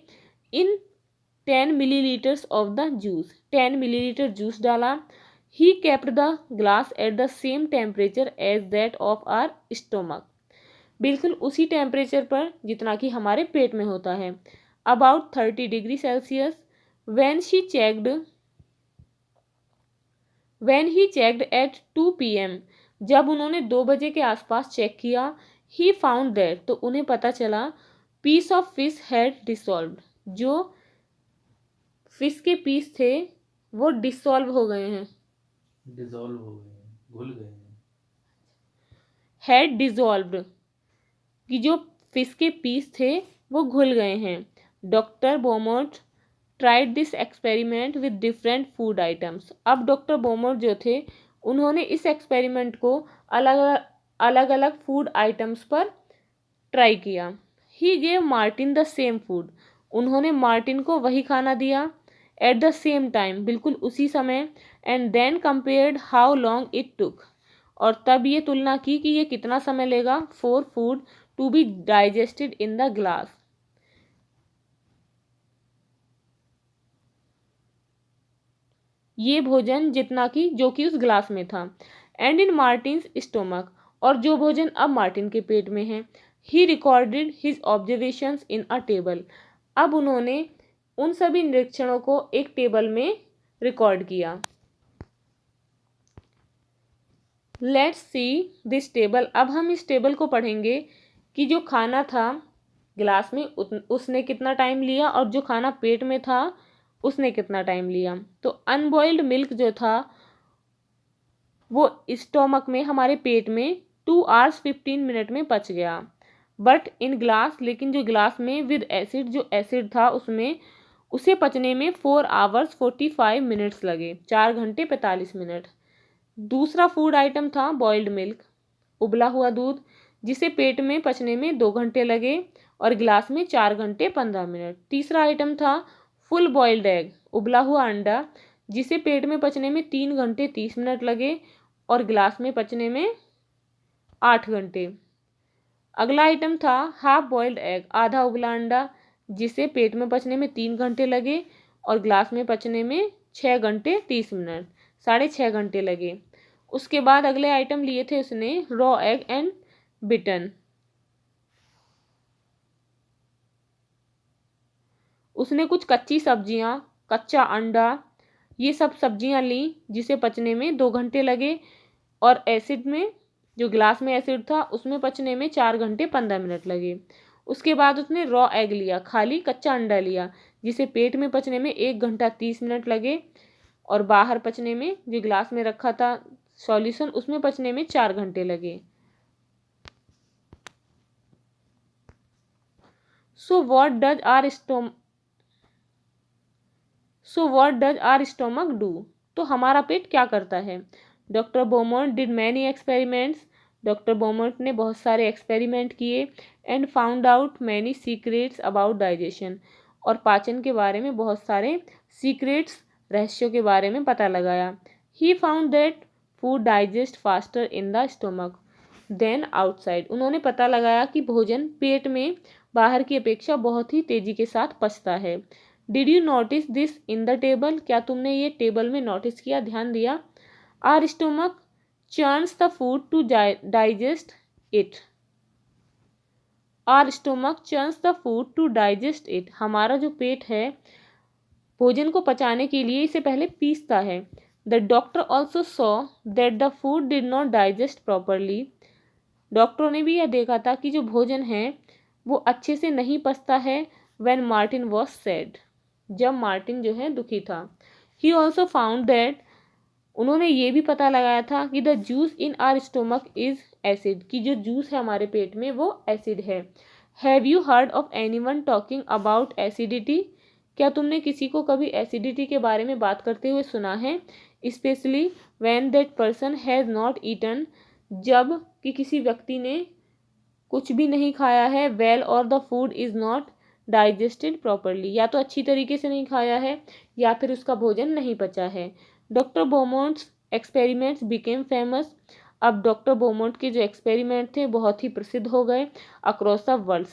in 10 millilitres of the juice, 10 millilitre juice डाला। He kept the glass at the same temperature as that of our stomach, बिल्कुल उसी टेम्परेचर पर जितना कि हमारे पेट में होता है, about 30 degree Celsius. When he checked at 2 PM, जब उन्होंने 2 बजे के आसपास चेक किया, ही फाउंड दैट, तो उन्हें पता चला, piece of fish had dissolved, जो फिश के पीस थे वो डिसॉल्व हो गए हैं, डिजॉल्व हो गए हैं, घुल गए हैं। हैड डिसॉल्व्ड, कि जो फिश के पीस थे वो घुल गए हैं। Doctor Beaumont tried this experiment with different food items, अब डॉक्टर बोमोट जो थे उन्होंने इस एक्सपेरिमेंट को अलग अलग फूड आइटम्स पर ट्राई किया। He gave Martin the same food, उन्होंने मार्टिन को वही खाना दिया, एट द सेम टाइम, बिल्कुल उसी समय। And then compared how long it took, और तब ये तुलना की कि ये कितना समय लेगा for food to be digested in the glass, ये भोजन जितना कि जो कि उस ग्लास में था। एंड इन मार्टिन्स स्टोमक, और जो भोजन अब मार्टिन के पेट में है। He recorded his observations in a table, अब उन्होंने उन सभी निरीक्षणों को एक टेबल में रिकॉर्ड किया। लेट्स सी दिस टेबल, अब हम इस टेबल को पढ़ेंगे कि जो खाना था ग्लास में उसने कितना टाइम लिया, और जो खाना पेट में था उसने कितना टाइम लिया। तो अनबॉइल्ड मिल्क जो था वो स्टोमक में, हमारे पेट में 2 hours 15 minute में पच गया। बट इन ग्लास, लेकिन जो ग्लास में विद एसिड, जो एसिड था उसमें, उसे पचने में 4 hours 45 minutes लगे, 4 घंटे 45 मिनट। दूसरा फूड आइटम था बॉइल्ड मिल्क, उबला हुआ दूध, जिसे पेट में पचने में 2 घंटे लगे और ग्लास में 4 घंटे 15 मिनट। तीसरा आइटम था फुल बॉइल्ड एग, उबला हुआ अंडा, जिसे पेट में पचने में 3 घंटे 30 मिनट लगे और ग्लास में पचने में 8 घंटे। अगला आइटम था हाफ बॉइल्ड एग, आधा उबला अंडा, जिसे पेट में पचने में 3 घंटे लगे और ग्लास में पचने में 6 घंटे 30 मिनट, 6.5 घंटे लगे। उसके बाद अगले आइटम लिए थे उसने रॉ एग एंड बिटन। उसने कुछ कच्ची सब्जियां, कच्चा अंडा, ये सब सब्जियां ली जिसे पचने में 2 घंटे लगे, और एसिड में, जो गिलास में एसिड था उसमें पचने में 4 घंटे 15 मिनट लगे। उसके बाद उसने रॉ एग लिया, खाली कच्चा अंडा लिया, जिसे पेट में पचने में 1 घंटा 30 मिनट लगे, और बाहर पचने में, जो गिलास में रखा था सॉल्यूशन, उसमें पचने में 4 घंटे लगे। So what does our stomach do? तो हमारा पेट क्या करता है? Doctor Beaumont did many experiments. Doctor Beaumont ने बहुत सारे एक्सपेरिमेंट किए, and found out many secrets about digestion, और पाचन के बारे में बहुत सारे सीक्रेट्स, रहस्यों के बारे में पता लगाया। He found that food digest faster in the stomach than outside. उन्होंने पता लगाया कि भोजन पेट में बाहर की अपेक्षा बहुत ही तेजी के साथ पचता है। Did you notice this in the table? क्या तुमने ये टेबल में नोटिस किया, ध्यान दिया? Our stomach churns the food to digest it. Our stomach churns the food to digest it. हमारा जो पेट है भोजन को पचाने के लिए इसे पहले पीसता है। The doctor also saw that the food did not digest properly. डॉक्टरों ने भी यह देखा था कि जो भोजन है वो अच्छे से नहीं पचता है। When Martin was sad, जब मार्टिन जो है दुखी था। He also found that, उन्होंने ये भी पता लगाया था कि the juice in are stomach is acid, कि जो जूस है हमारे पेट में वो एसिड है। Have you heard of anyone talking about acidity? क्या तुमने किसी को कभी एसिडिटी के बारे में बात करते हुए सुना है? Specially when that person has not eaten, जब कि किसी व्यक्ति ने कुछ भी नहीं खाया है, वेल और the food is not digested properly, या तो अच्छी तरीके से नहीं खाया है या फिर उसका भोजन नहीं पचा है। Doctor Beaumont's experiments became famous. अब डॉक्टर बोमोंट के जो एक्सपेरिमेंट थे बहुत ही प्रसिद्ध हो गए अक्रॉस द वर्ल्ड,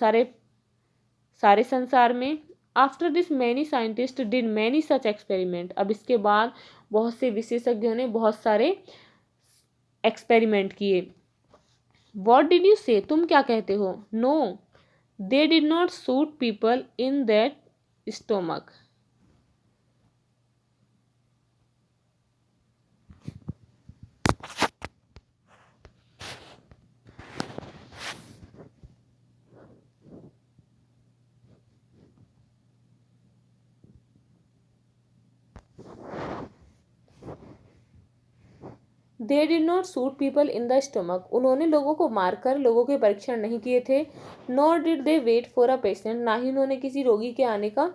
सारे संसार में। After this many scientist did many such experiment. अब इसके बाद बहुत से विशेषज्ञों ने बहुत सारे एक्सपेरिमेंट किए। वॉट डिड यू से? तुम क्या कहते हो? No, they did not suit people in that stomach. They did not suit people in the stomach. उन्होंने लोगों को मारकर लोगों के परीक्षण नहीं किए थे। Nor did they wait for a patient, ना ही उन्होंने किसी रोगी के आने का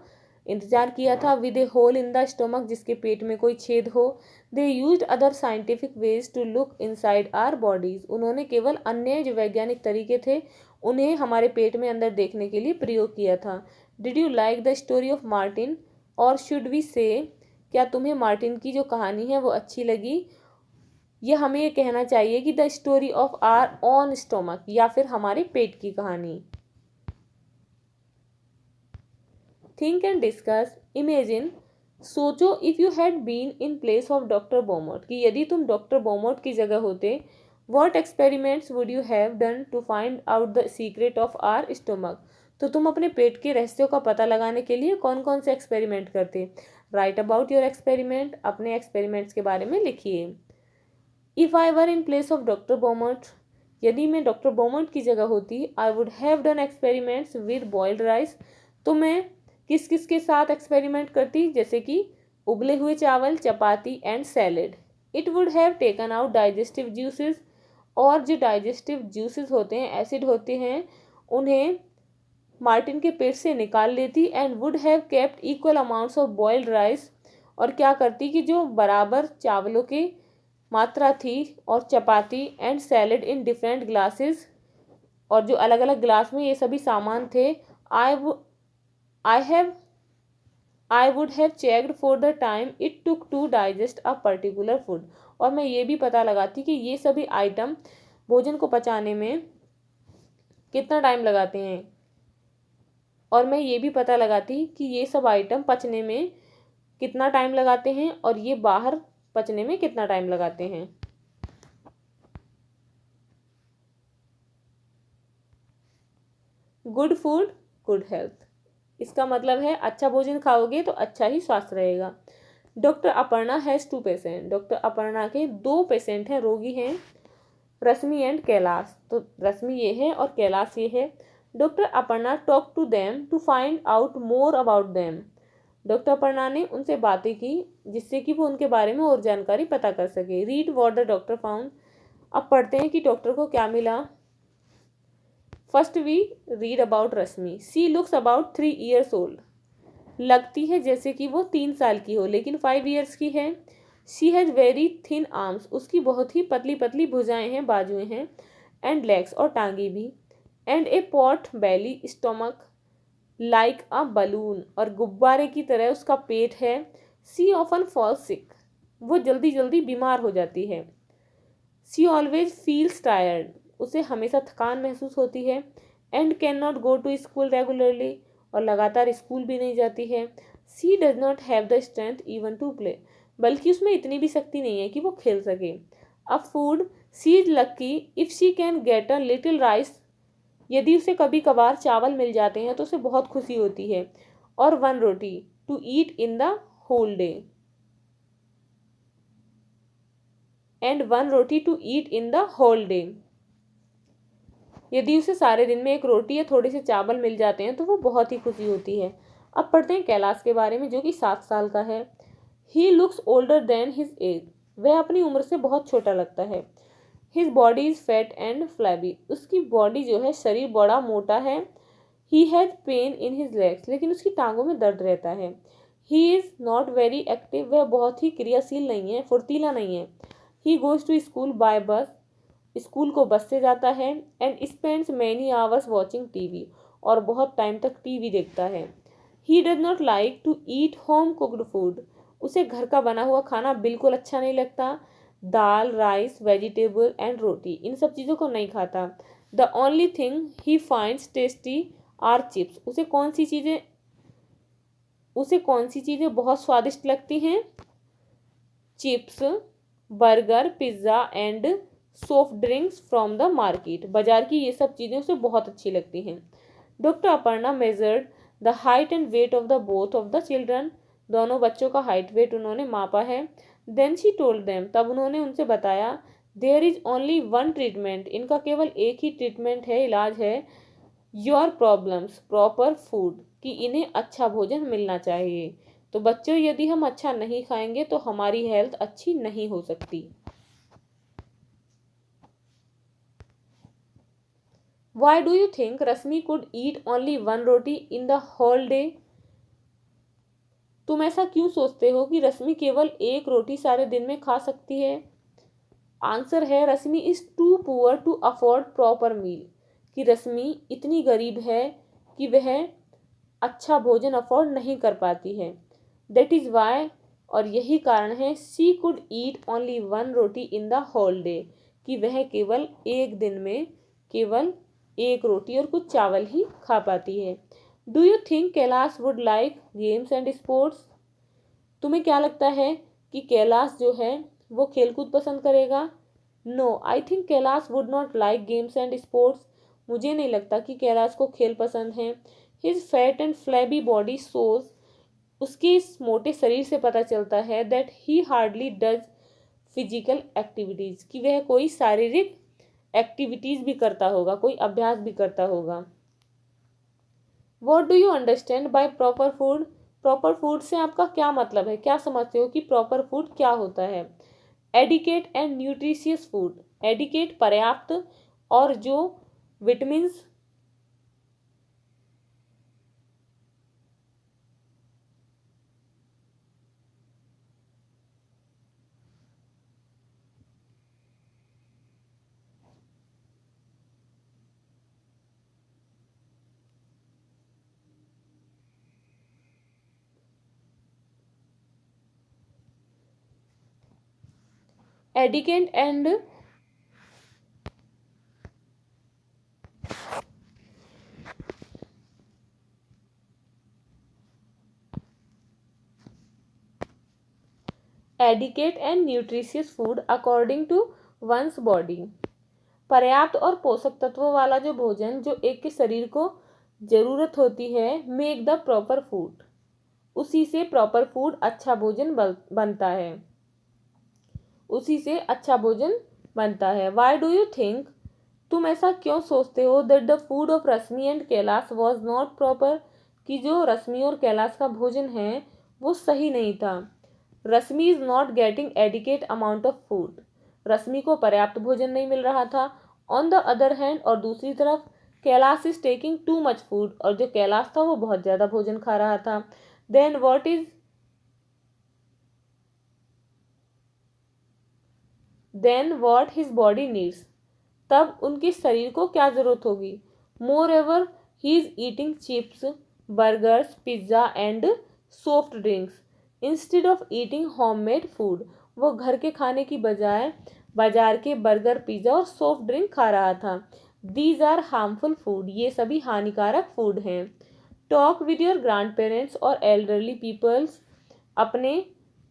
इंतजार किया था। With a hole in the stomach, जिसके पेट में कोई छेद हो। They used other scientific ways to look inside our bodies. उन्होंने केवल अन्य जो वैज्ञानिक तरीके थे उन्हें हमारे पेट में अंदर देखने के लिए प्रयोग किया था। Did you like the story of Martin, और शुड वी से, क्या तुम्हें मार्टिन की जो कहानी है वो अच्छी लगी? यह हमें ये कहना चाहिए कि the story of our own stomach, या फिर हमारे पेट की कहानी। थिंक एंड डिस्कस, इमेजिन, सोचो, if you had been in place of doctor Beaumont, कि यदि तुम डॉक्टर बोमोट की जगह होते, what experiments would you have done to find out the secret of our stomach? तो तुम अपने पेट के रहस्यों का पता लगाने के लिए कौन कौन से एक्सपेरिमेंट करते? राइट अबाउट योर एक्सपेरिमेंट, अपने एक्सपेरिमेंट्स के बारे में लिखिए। If I were in place of doctor Beaumont, यदि मैं डॉक्टर बोमोट की जगह होती, I would have done experiments with boiled rice. तो मैं किस किस के साथ एक्सपेरिमेंट करती? जैसे कि उबले हुए चावल, chapati and salad. It would have taken out digestive juices, और जो डाइजेस्टिव जूसेस होते हैं, एसिड होते हैं, उन्हें मार्टिन के पेट से निकाल लेती। And would have kept equal amounts of boiled rice, और क्या करती कि जो बराबर चावलों की मात्रा थी और chapati and salad in different glasses, और जो अलग अलग ग्लास में ये सभी सामान थे, I would have checked for the time it took to digest a particular food. और मैं ये भी पता लगाती कि ये सभी आइटम भोजन को पचाने में कितना टाइम लगाते हैं, और मैं ये भी पता लगाती कि ये सब आइटम पचने में कितना टाइम लगाते हैं और ये बाहर पचने में कितना टाइम लगाते हैं। गुड फूड गुड हेल्थ, इसका मतलब है अच्छा भोजन खाओगे तो अच्छा ही स्वास्थ्य रहेगा। Doctor Aparna has 2 patient, doctor Aparna के 2 पेशेंट हैं, रोगी हैं, रश्मि एंड कैलाश। तो रश्मि ये है और कैलाश ये है। Doctor Aparna talk to them to find out more about them, doctor Aparna ने उनसे बातें की जिससे कि वो उनके बारे में और जानकारी पता कर सके। Read what the doctor found, अब पढ़ते हैं कि डॉक्टर को क्या मिला। First we read about Rashmi, she looks about 3 years old, लगती है जैसे कि वो 3 साल की हो लेकिन 5 years की है। She has very thin arms, उसकी बहुत ही पतली पतली भुजाएं हैं, बाजुएं हैं, एंड लेग्स और टांगे भी, and a pot Bailey stomach like a balloon, और गुब्बारे की तरह उसका पेट है। सी ऑफन फॉल सिक, वो जल्दी जल्दी बीमार हो जाती है। सी ऑलवेज फील्स टायर्ड, उसे हमेशा थकान महसूस होती है। And can not go to school regularly, और लगातार स्कूल भी नहीं जाती है। She does not have the strength even to play, बल्कि उसमें इतनी भी शक्ति नहीं है कि वो खेल सके। अब food, she is lucky if she can get a little rice, यदि उसे कभी कभार चावल मिल जाते हैं तो उसे बहुत खुशी होती है। और 1 roti to eat in the whole day, and 1 roti to eat in the whole day, यदि उसे सारे दिन में 1 रोटी या थोड़े से चावल मिल जाते हैं तो वो बहुत ही खुशी होती है। अब पढ़ते हैं कैलाश के बारे में जो कि 7 साल का है। He looks older than his age, वह अपनी उम्र से बहुत छोटा लगता है। His body is fat and flabby, उसकी बॉडी जो है, शरीर बड़ा मोटा है। He has pain in his legs, लेकिन उसकी टांगों में दर्द रहता है। He is not very active, वह बहुत ही क्रियाशील नहीं है, फुर्तीला नहीं है। He goes to school by bus, school को बस से जाता है। And spends many hours watching TV, और बहुत टाइम तक टीवी देखता है। He does not like to eat home cooked food, उसे घर का बना हुआ खाना बिल्कुल अच्छा नहीं लगता। Dal, rice, vegetable and roti, इन सब चीज़ों को नहीं खाता। The only thing he finds tasty are chips, उसे कौन सी चीज़ें बहुत स्वादिष्ट लगती हैं? Chips, burger, pizza and soft drinks from the market, बाजार की ये सब चीज़ें उसे बहुत अच्छी लगती हैं। Doctor Aparna measured the height and weight of the both of the children, दोनों बच्चों का हाइट वेट उन्होंने मापा है। देन शी टोल्ड देम, तब उन्होंने उनसे बताया, देयर इज ओनली 1 ट्रीटमेंट, इनका केवल एक ही ट्रीटमेंट है, इलाज है। योर प्रॉब्लम्स प्रॉपर फूड, कि इन्हें अच्छा भोजन मिलना चाहिए। तो बच्चों, यदि हम अच्छा नहीं खाएंगे तो हमारी हेल्थ अच्छी नहीं हो सकती। Why do you think Rasmi could eat only 1 roti in the whole day? तुम ऐसा क्यों सोचते हो कि रश्मि केवल 1 रोटी सारे दिन में खा सकती है? आंसर है, Rashmi is too poor to afford proper meal, कि रश्मि इतनी गरीब है कि वह अच्छा भोजन अफोर्ड नहीं कर पाती है। दैट इज वाई, और यही कारण है, she could eat only 1 roti in the whole day, कि वह केवल एक दिन में केवल 1 रोटी और कुछ चावल ही खा पाती है। Do you think Kailash would like games and sports? तुम्हें क्या लगता है कि कैलाश जो है वो खेलकूद पसंद करेगा? No, I think Kailash would not like games and sports, मुझे नहीं लगता कि कैलाश को खेल पसंद है। His fat and flabby body shows, उसके इस मोटे शरीर से पता चलता है, that he hardly does physical activities, कि वह कोई शारीरिक एक्टिविटीज़ भी करता होगा, कोई अभ्यास भी करता होगा। What do you understand by proper food? Proper food से आपका क्या मतलब है, क्या समझते हो कि प्रॉपर फूड क्या होता है? Adequate and nutritious food, adequate पर्याप्त, और जो vitamins, adequate and adequate and nutritious food according to one's body. पर्याप्त और पोषक तत्वों वाला जो भोजन जो एक के शरीर को जरूरत होती है, मेक द प्रॉपर फूड, उसी से प्रॉपर फूड अच्छा भोजन बनता है, उसी से अच्छा भोजन बनता है। वाई डू यू थिंक, तुम ऐसा क्यों सोचते हो, that the food of Rashmi and Kailash was not proper, कि जो रश्मि और कैलाश का भोजन है वो सही नहीं था। Rashmi is not getting adequate amount of food, Rashmi को पर्याप्त भोजन नहीं मिल रहा था। ऑन द अदर हैंड, और दूसरी तरफ Kailash is taking too much food, और जो कैलाश था वो बहुत ज़्यादा भोजन खा रहा था। Then what his body needs, तब उनके शरीर को क्या ज़रूरत होगी। Moreover he is eating chips, burgers, pizza and soft drinks instead of eating homemade food, वो घर के खाने की बजाय बाजार के बर्गर, पिज़्ज़ा और सॉफ्ट ड्रिंक खा रहा था। दीज आर हार्मफुल फूड, ये सभी हानिकारक फूड हैं। Talk with your grand parents और एल्डरली पीपल्स, अपने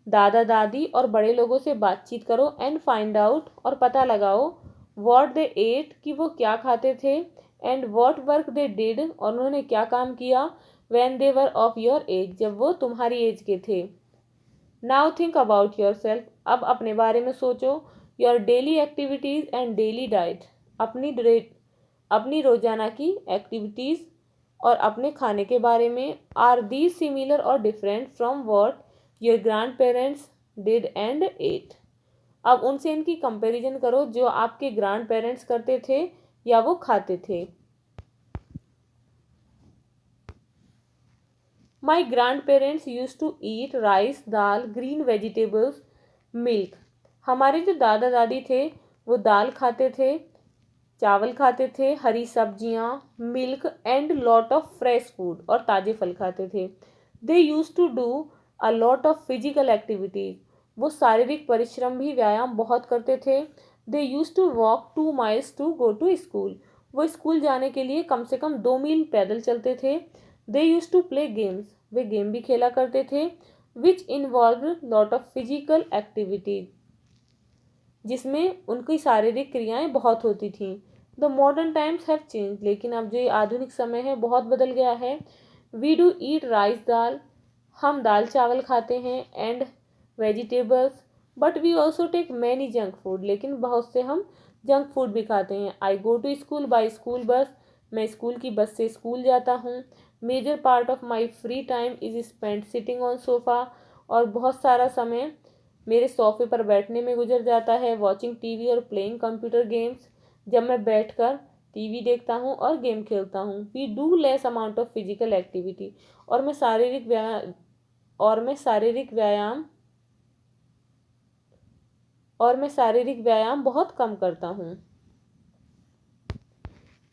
दादा दादी और बड़े लोगों से बातचीत करो। एंड फाइंड आउट, और पता लगाओ, वॉट दे एट, कि वो क्या खाते थे। And what work they did, और उन्होंने क्या काम किया। When they were of your age, जब वो तुम्हारी एज के थे। Now think about your self, अब अपने बारे में सोचो। Your daily activities and daily diet, अपनी रोजाना की एक्टिविटीज़ और अपने खाने के बारे में। Are these similar or different from what your grandparents did and ate, अब उनसे इनकी कंपैरिजन करो, जो आपके ग्रैंड पेरेंट्स करते थे या वो खाते थे। My grandparents used to eat rice, dal, green vegetables, milk, हमारे जो दादा दादी थे वो दाल खाते थे, चावल खाते थे, हरी सब्जियाँ, milk and lot of fresh food, और ताज़े फल खाते थे। They used to do a lot of physical activities, वो शारीरिक परिश्रम भी, व्यायाम बहुत करते थे। They used to walk 2 miles to go to school, वो स्कूल जाने के लिए कम से कम 2 मील पैदल चलते थे। They used to play games, वे गेम भी खेला करते थे, which involve lot of physical activities, जिसमें उनकी शारीरिक क्रियाएं बहुत होती थीं। The modern times have change, लेकिन अब जो ये आधुनिक समय है बहुत बदल गया है। We do eat rice, dal, हम दाल चावल खाते हैं, and vegetables, but we also take many junk food, लेकिन बहुत से हम जंक फूड भी खाते हैं। I go to school by school bus, मैं स्कूल की बस से स्कूल जाता हूँ। Major part of my free time is spend sitting on sofa, और बहुत सारा समय मेरे सोफे पर बैठने में गुजर जाता है। वॉचिंग टीवी और प्लेइंग कंप्यूटर गेम्स, जब मैं बैठकर टीवी देखता हूँ और गेम खेलता हूँ। We do less amount of physical activity, और मैं शारीरिक व्यायाम बहुत कम करता हूँ।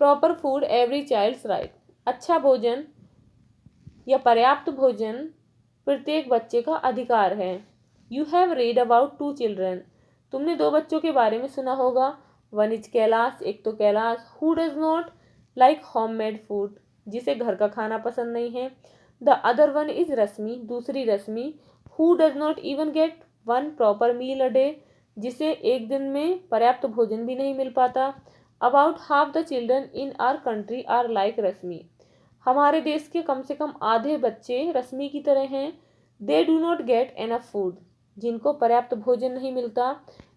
Proper food every child's right, अच्छा भोजन या पर्याप्त भोजन प्रत्येक बच्चे का अधिकार है। You have read about 2 children, तुमने 2 बच्चों के बारे में सुना होगा। वन इज कैलाश, एक तो Kailash, who does not like home made food, जिसे घर का खाना पसंद नहीं है। The other one is Rashmi, दूसरी Rashmi, who does not even get 1 proper meal a day, जिसे एक दिन में पर्याप्त भोजन भी नहीं मिल पाता। About half the children in our country are like Rashmi, हमारे देश के कम से कम आधे बच्चे रश्मि की तरह हैं। They do not get enough food, जिनको पर्याप्त भोजन नहीं मिलता।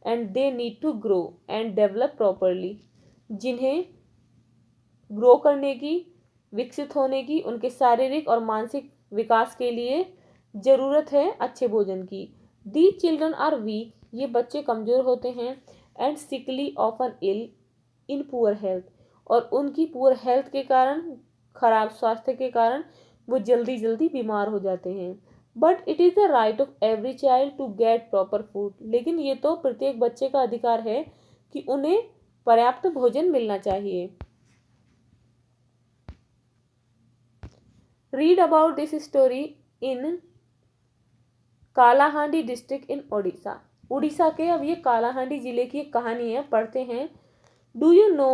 And they need to grow and develop properly, जिन्हें ग्रो करने की, विकसित होने की, उनके शारीरिक और मानसिक विकास के लिए ज़रूरत है अच्छे भोजन की। दी चिल्ड्रन आर वीक, ये बच्चे कमज़ोर होते हैं। And sickly, often ill, in poor health, और उनकी पुअर हेल्थ के कारण, खराब स्वास्थ्य के कारण वो जल्दी जल्दी बीमार हो जाते हैं। But it is the right of every child to get proper food, लेकिन ये तो प्रत्येक बच्चे का अधिकार है कि उन्हें पर्याप्त भोजन मिलना चाहिए। Read about this story in Kalahandi district in Odisha, Orissa के अब ये कालाहांडी जिले की एक कहानी है, पढ़ते हैं। Do you know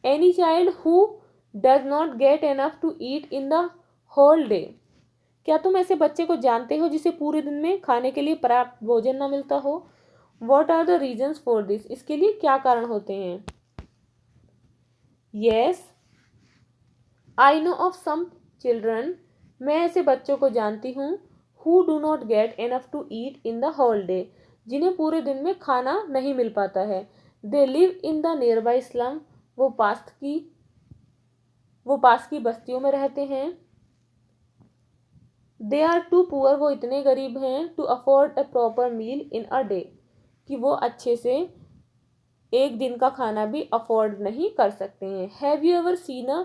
any child who does not get enough to eat in the whole day, क्या तुम ऐसे बच्चे को जानते हो जिसे पूरे दिन में खाने के लिए पर्याप्त भोजन न मिलता हो? What are the reasons for this? इसके लिए क्या कारण होते हैं? Yes, I know of some children, मैं ऐसे बच्चों को जानती हूँ who do not get enough to eat in the whole day, जिन्हें पूरे दिन में खाना नहीं मिल पाता है। They live in the nearby slum, वो पास की बस्तियों में रहते हैं। दे आर टू पुअर, वो इतने गरीब हैं, to afford a proper meal in a day, कि वो अच्छे से एक दिन का खाना भी अफोर्ड नहीं कर सकते हैं। Have you ever seen a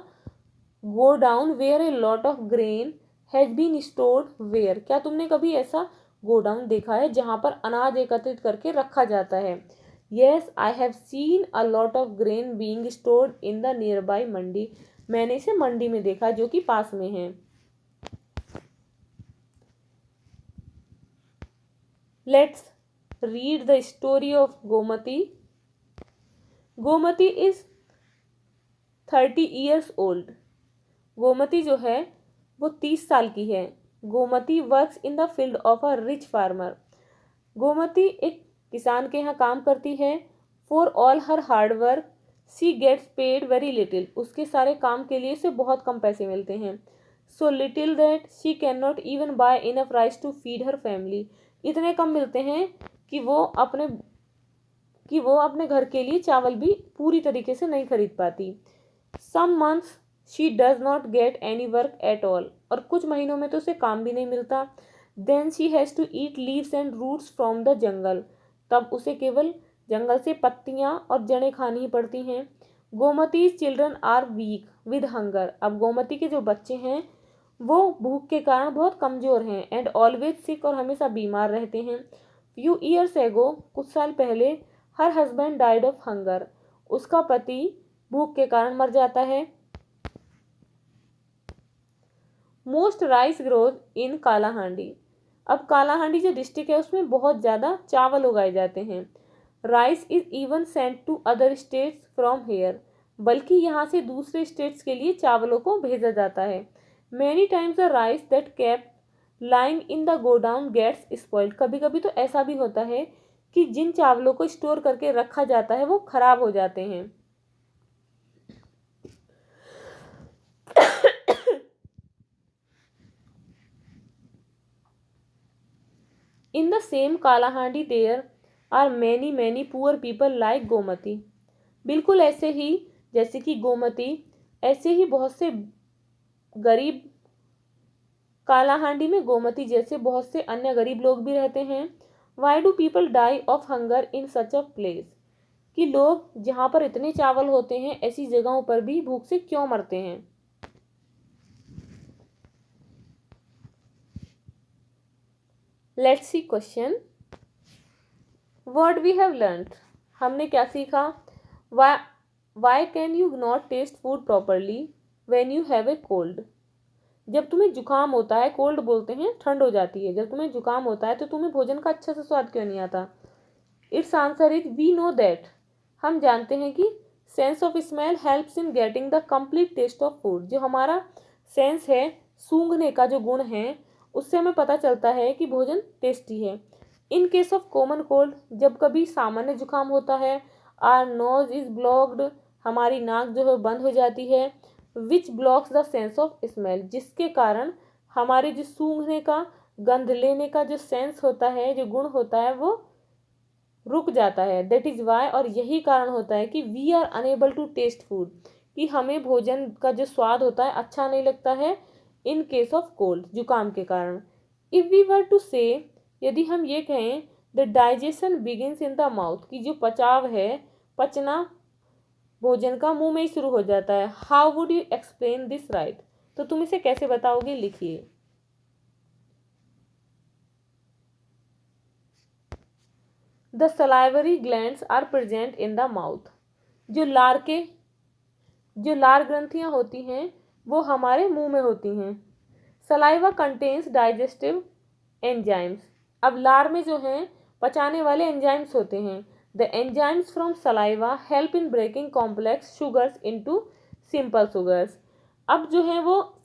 godown where a lot of grain has been stored where? क्या तुमने कभी ऐसा गो डाउन देखा है जहां पर अनाज एकत्रित करके रखा जाता है? Yes, I have seen a lot of grain being stored in the nearby mandi, मैंने इसे मंडी में देखा जो कि पास में है। Let's read the story of Gomti. Gomti is 30 years old. Gomti जो है वो 30 साल की है। Gomti works in the field of a rich farmer. Gomti एक किसान के यहाँ काम करती है। For all her hard work she gets paid very little, उसके सारे काम के लिए उसे बहुत कम पैसे मिलते हैं। So little that she can not even buy enough rice to feed her family, इतने कम मिलते हैं कि वो अपने घर के लिए चावल भी पूरी तरीके से नहीं खरीद पाती। Some months she does not get any work at all, और कुछ महीनों में तो उसे काम भी नहीं मिलता। Then she has to eat leaves and roots from the jungle, तब उसे केवल जंगल से पत्तियाँ और जड़ें खानी ही पड़ती हैं। Gomti's children are weak with hunger, अब गोमती के जो बच्चे हैं वो भूख के कारण बहुत कमज़ोर हैं। एंड ऑलवेज सिक, और हमेशा बीमार रहते हैं। फ्यू ईयर्स एगो, कुछ साल पहले, her husband died of hunger, उसका पति भूख के कारण मर जाता है। Most rice grows in Kalahandi, अब कालाहांडी जो डिस्ट्रिक्ट है उसमें बहुत ज़्यादा चावल उगाए जाते हैं। Rice is even sent to other states from here, बल्कि यहाँ से दूसरे स्टेट्स के लिए चावलों को भेजा जाता है। Many times the rice that kept lying in the godown gets spoiled, कभी कभी तो ऐसा भी होता है कि जिन चावलों को स्टोर करके रखा जाता है वो खराब हो जाते हैं। In the same Kalahandi there are many many poor people like Gomti, बिल्कुल ऐसे ही जैसे कि गोमती, ऐसे ही बहुत से गरीब, कालाहांडी में गोमती जैसे बहुत से अन्य गरीब लोग भी रहते हैं। Why do people die of hunger in such a place, कि लोग जहाँ पर इतने चावल होते हैं ऐसी जगहों पर भी भूख से क्यों मरते हैं? Let's see question. Word we have learned, हमने क्या सीखा? Why can you not taste food properly when you have a cold, जब तुम्हें जुकाम होता है, कोल्ड बोलते हैं ठंड हो जाती है, जब तुम्हें जुकाम होता है तो तुम्हें भोजन का अच्छा से स्वाद क्यों नहीं आता? Its answer is we know that, हम जानते हैं कि sense of smell helps in getting the complete taste of food, जो हमारा सेंस है, सूंघने का जो गुण है, उससे हमें पता चलता है कि भोजन टेस्टी है। इन केस ऑफ कॉमन कोल्ड, जब कभी सामान्य जुकाम होता है, आर नोज इज ब्लॉक्ड, हमारी नाक जो है बंद हो जाती है। Which blocks the sense of smell, जिसके कारण हमारे जो सूंघने का, गंध लेने का जो सेंस होता है, जो गुण होता है, वो रुक जाता है। दैट इज वाई, और यही कारण होता है कि we are unable to taste food, कि हमें भोजन का जो स्वाद होता है अच्छा नहीं लगता है इन केस ऑफ कोल्ड, जुकाम के कारण। इफ वी वर टू से, यदि हम ये कहें the digestion begins in the mouth, की जो पचाव है, पचना भोजन का मुंह में ही शुरू हो जाता है। How would you explain this right, तो तुम इसे कैसे बताओगे? लिखिए। The salivary glands are present in the mouth, जो लार ग्रंथियां होती हैं वो हमारे मुंह में होती हैं। सलाइवा कंटेन्स डाइजेस्टिव एंजाइम्स, अब लार में जो हैं पचाने वाले एंजाइम्स होते हैं। The enzymes from saliva help in breaking complex sugars into simple sugars, अब जो है वो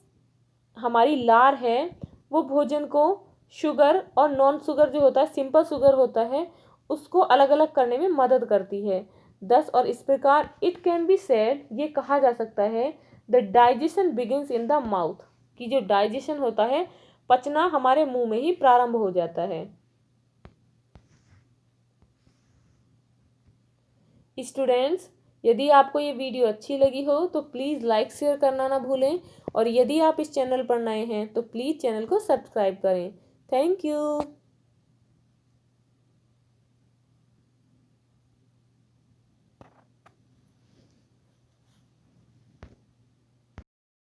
हमारी लार है वो भोजन को शुगर और नॉन शुगर जो होता है, सिंपल शुगर होता है, उसको अलग अलग करने में मदद करती है। दस और इस प्रकार इट कैन बी सेड, ये कहा जा सकता है, the digestion begins in the mouth, कि जो डाइजेशन होता है, पचना हमारे मुंह में ही प्रारंभ हो जाता है। स्टूडेंट्स, यदि आपको ये वीडियो अच्छी लगी हो तो प्लीज़ लाइक शेयर करना ना भूलें, और यदि आप इस चैनल पर नए हैं तो प्लीज़ चैनल को सब्सक्राइब करें। Thank you.